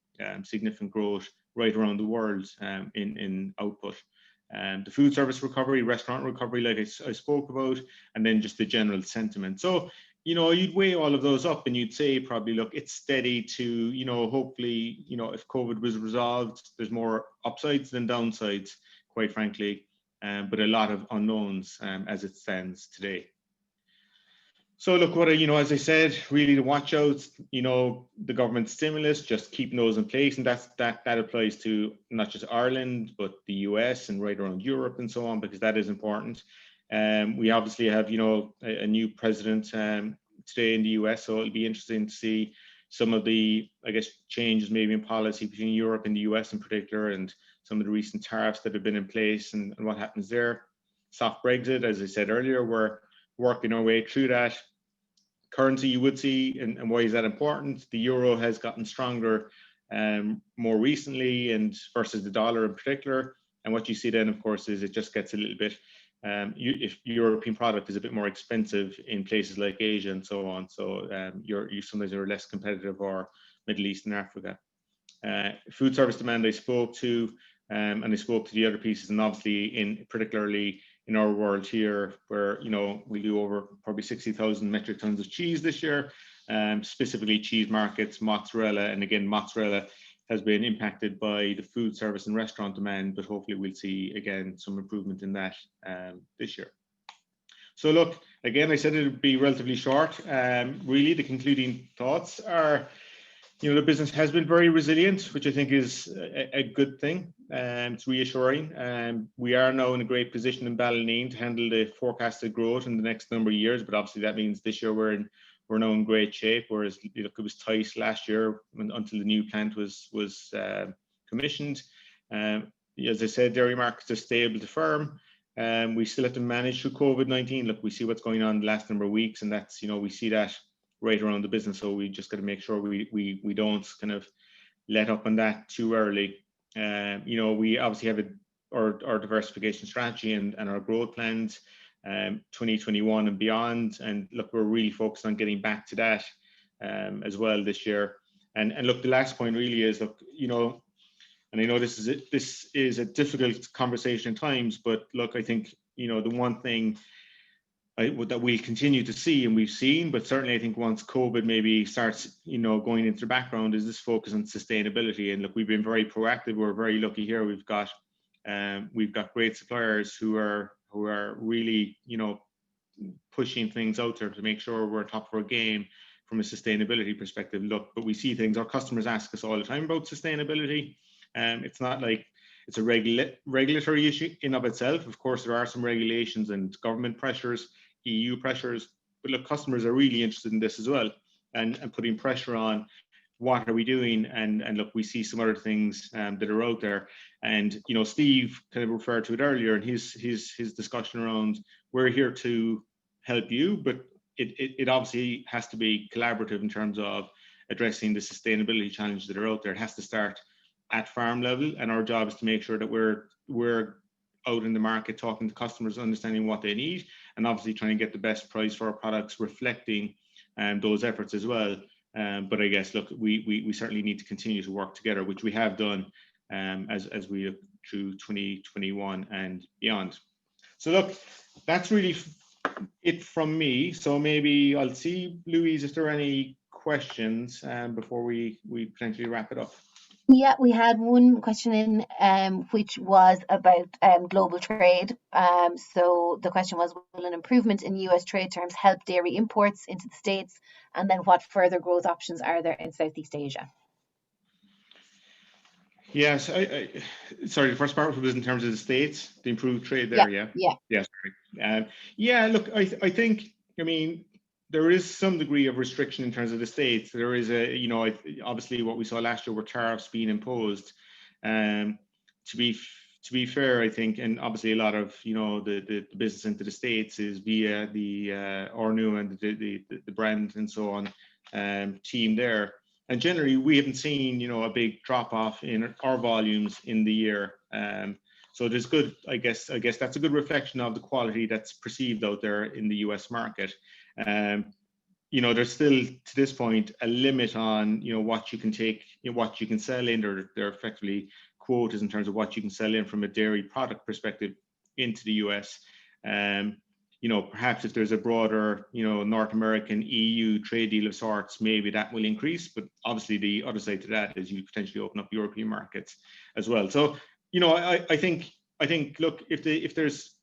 significant growth right around the world in output. The food service recovery, restaurant recovery, like I spoke about, and then just the general sentiment. So, you'd weigh all of those up and you'd say probably, look, it's steady to, hopefully, if COVID was resolved, there's more upsides than downsides, quite frankly, but a lot of unknowns as it stands today. So look, as I said, really the watch outs, the government stimulus, just keeping those in place. And that applies to not just Ireland, but the US and right around Europe and so on, because that is important. We obviously have, a new president today in the US, so it'll be interesting to see some of the, I guess, changes maybe in policy between Europe and the US in particular, and some of the recent tariffs that have been in place and what happens there. soft Brexit, as I said earlier, we're working our way through that. Currency, you would see, and why is that important? The euro has gotten stronger more recently, and versus the dollar in particular. And what you see then, of course, is it just gets a little bit, if European product is a bit more expensive in places like Asia and so on. So you sometimes are less competitive, or Middle East and Africa. Food service demand I spoke to, and I spoke to the other pieces, and obviously particularly in our world here, where we do over probably 60,000 metric tons of cheese this year, specifically cheese markets, mozzarella, and again mozzarella has been impacted by the food service and restaurant demand, but hopefully we'll see again some improvement in that this year. So look, again, I said it would be relatively short. Really, the concluding thoughts are, the business has been very resilient, which I think is a good thing. It's reassuring. We are now in a great position in Ballineen to handle the forecasted growth in the next number of years, but obviously that means this year we're now in great shape, whereas it was tight last year until the new plant was commissioned. As I said, dairy markets are stable to firm. We still have to manage through COVID-19. Look, we see what's going on the last number of weeks, and that's, we see that right around the business. So we just got to make sure we don't kind of let up on that too early. We obviously have our diversification strategy and our growth plans, 2021 and beyond. And look, we're really focused on getting back to that as well this year. And look, the last point really is, look, and I know this is a difficult conversation at times, but look, I think, the one thing that we'll continue to see, and we've seen, but certainly I think once COVID maybe starts, going into the background, is this focus on sustainability. And look, we've been very proactive. We're very lucky here. We've got great suppliers who are really, pushing things out there to make sure we're top of our game from a sustainability perspective. Look, but we see things, our customers ask us all the time about sustainability. It's not like it's a regulatory issue in of itself. Of course, there are some regulations and government pressures, EU pressures, but look, customers are really interested in this as well, and putting pressure on what are we doing. And look, we see some other things that are out there. And Steve kind of referred to it earlier in his discussion around, we're here to help you, but it obviously has to be collaborative in terms of addressing the sustainability challenges that are out there. It has to start at farm level, and our job is to make sure that we're out in the market talking to customers, understanding what they need, and obviously trying to get the best price for our products, reflecting those efforts as well. But I guess, look, we certainly need to continue to work together, which we have done as we look through 2021 and beyond. So look, that's really it from me. So maybe I'll see, Louise, if there are any questions before we potentially wrap it up. Yeah, we had one question in, which was about global trade. So the question was, will an improvement in US trade terms help dairy imports into the States? And then what further growth options are there in Southeast Asia? Yes, sorry, the first part was in terms of the States, the improved trade there, yeah? Yeah, sorry. Yeah, look, I think, there is some degree of restriction in terms of the States. There is obviously what we saw last year were tariffs being imposed. To be fair, I think, and obviously a lot of, the business into the States is via the Ornu and the brand and so on team there. And generally, we haven't seen, a big drop off in our volumes in the year. So there's good, I guess that's a good reflection of the quality that's perceived out there in the US market. There's still, to this point, a limit on, what you can take, what you can sell in, or they're effectively quotas in terms of what you can sell in from a dairy product perspective into the US. Perhaps if there's a broader, North American EU trade deal of sorts, maybe that will increase. But obviously the other side to that is you potentially open up European markets as well. So, I think, look, if there's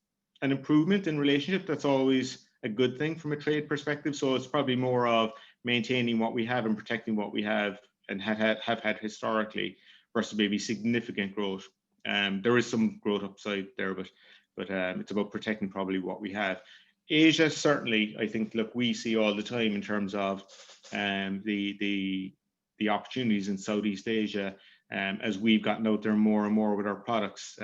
an improvement in relationship, that's always a good thing from a trade perspective. So it's probably more of maintaining what we have and protecting what we have and have had historically versus maybe significant growth. There is some growth upside there, but it's about protecting probably what we have. Asia, certainly, I think, look, we see all the time in terms of the opportunities in Southeast Asia as we've gotten out there more and more with our products.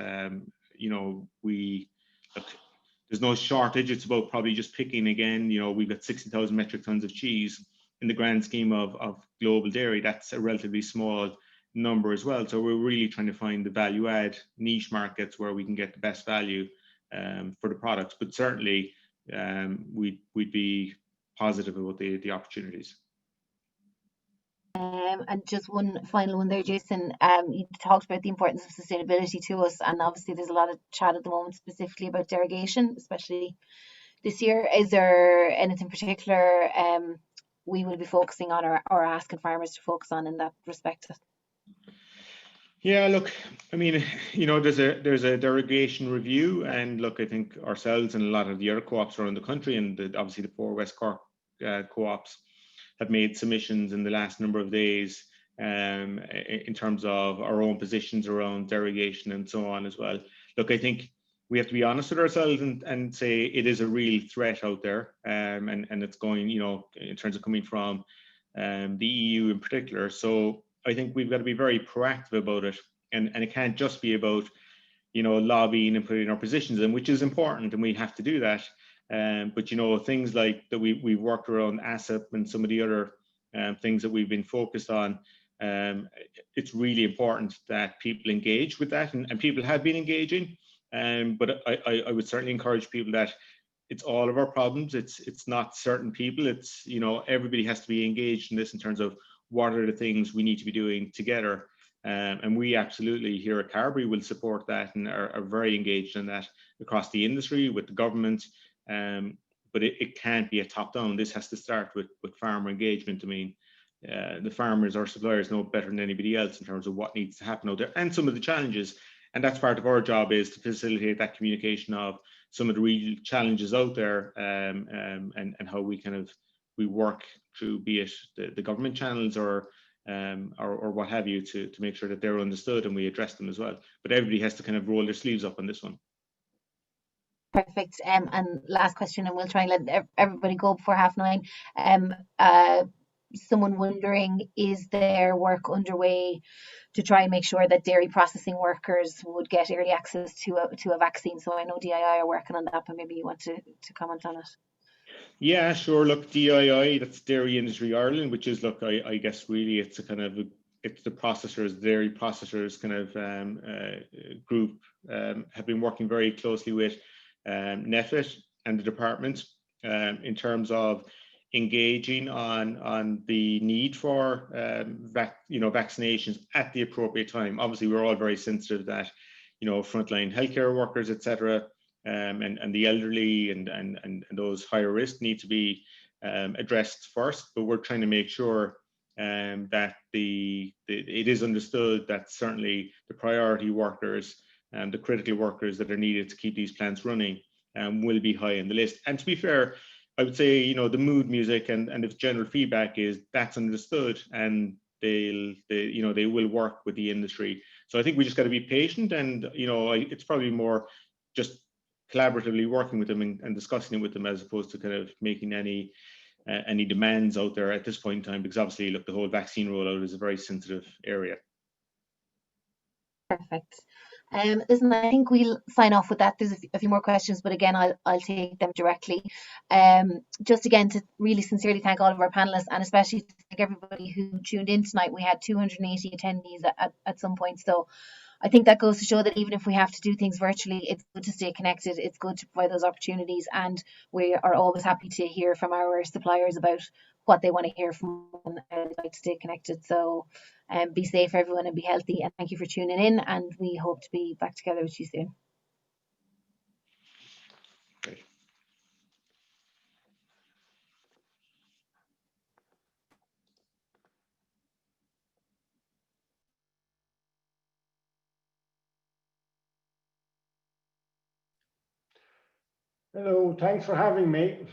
there's no shortage. It's about probably just picking again. You know, we've got 60,000 metric tons of cheese. In the grand scheme of global dairy, that's a relatively small number as well. So we're really trying to find the value add niche markets where we can get the best value for the products. But certainly we'd be positive about the opportunities. And just one final one there, Jason. You talked about the importance of sustainability to us, and obviously there's a lot of chat at the moment specifically about derogation, especially this year. Is there anything particular we will be focusing on or asking farmers to focus on in that respect? Yeah, look, I mean, you know, there's a derogation review, and look, I think ourselves and a lot of the other co-ops around the country, and obviously the 4 West Cork co-ops have made submissions in the last number of days in terms of our own positions around derogation and so on as well. Look, I think we have to be honest with ourselves and say it is a real threat out there, and it's going, you know, in terms of coming from the EU in particular. So I think we've got to be very proactive about it, and it can't just be about, you know, lobbying and putting our positions in, which is important, and we have to do that. But you know, things like that we've worked around ASAP and some of the other things that we've been focused on. It's really important that people engage with that, and people have been engaging. But I would certainly encourage people that it's all of our problems. It's not certain people. It's, you know, everybody has to be engaged in this in terms of what are the things we need to be doing together. And we absolutely here at Carbery will support that and are very engaged in that across the industry with the government. But it can't be a top down. This has to start with farmer engagement. I mean, the farmers, our suppliers, know better than anybody else in terms of what needs to happen out there and some of the challenges. And that's part of our job, is to facilitate that communication of some of the real challenges out there, and how we work through, be it the government channels or what have you, to make sure that they're understood and we address them as well. But everybody has to kind of roll their sleeves up on this one. Perfect. And last question, and we'll try and let everybody go before 9:30. Someone wondering, is there work underway to try and make sure that dairy processing workers would get early access to a vaccine? So I know DII are working on that, but maybe you want to comment on it. Yeah, sure. Look, DII, that's Dairy Industry Ireland, which is, look, I guess really it's a kind of it's the processors, dairy processors kind of group, have been working very closely with NEFIT and the department in terms of engaging on the need for vaccinations at the appropriate time. Obviously, we're all very sensitive that, you know, frontline healthcare workers, etc., and the elderly and those higher risk need to be addressed first. But we're trying to make sure that it is understood that certainly the priority workers and the critical workers that are needed to keep these plants running will be high on the list. And to be fair, I would say, you know, the mood music and the general feedback is that's understood, and they will work with the industry. So I think we just got to be patient, and, you know, it's probably more just collaboratively working with them and discussing it with them, as opposed to kind of making any demands out there at this point in time, because obviously, look, the whole vaccine rollout is a very sensitive area. Perfect. Listen, I think we'll sign off with that. There's a few more questions, but again, I'll take them directly. Just again, to really sincerely thank all of our panelists, and especially to thank everybody who tuned in tonight. We had 280 attendees at some point, so I think that goes to show that even if we have to do things virtually, it's good to stay connected. It's good to provide those opportunities, and we are always happy to hear from our suppliers about what they want to hear from and how they'd like to stay connected. So be safe, everyone, and be healthy. And thank you for tuning in, and we hope to be back together with you soon. Great. Hello, thanks for having me.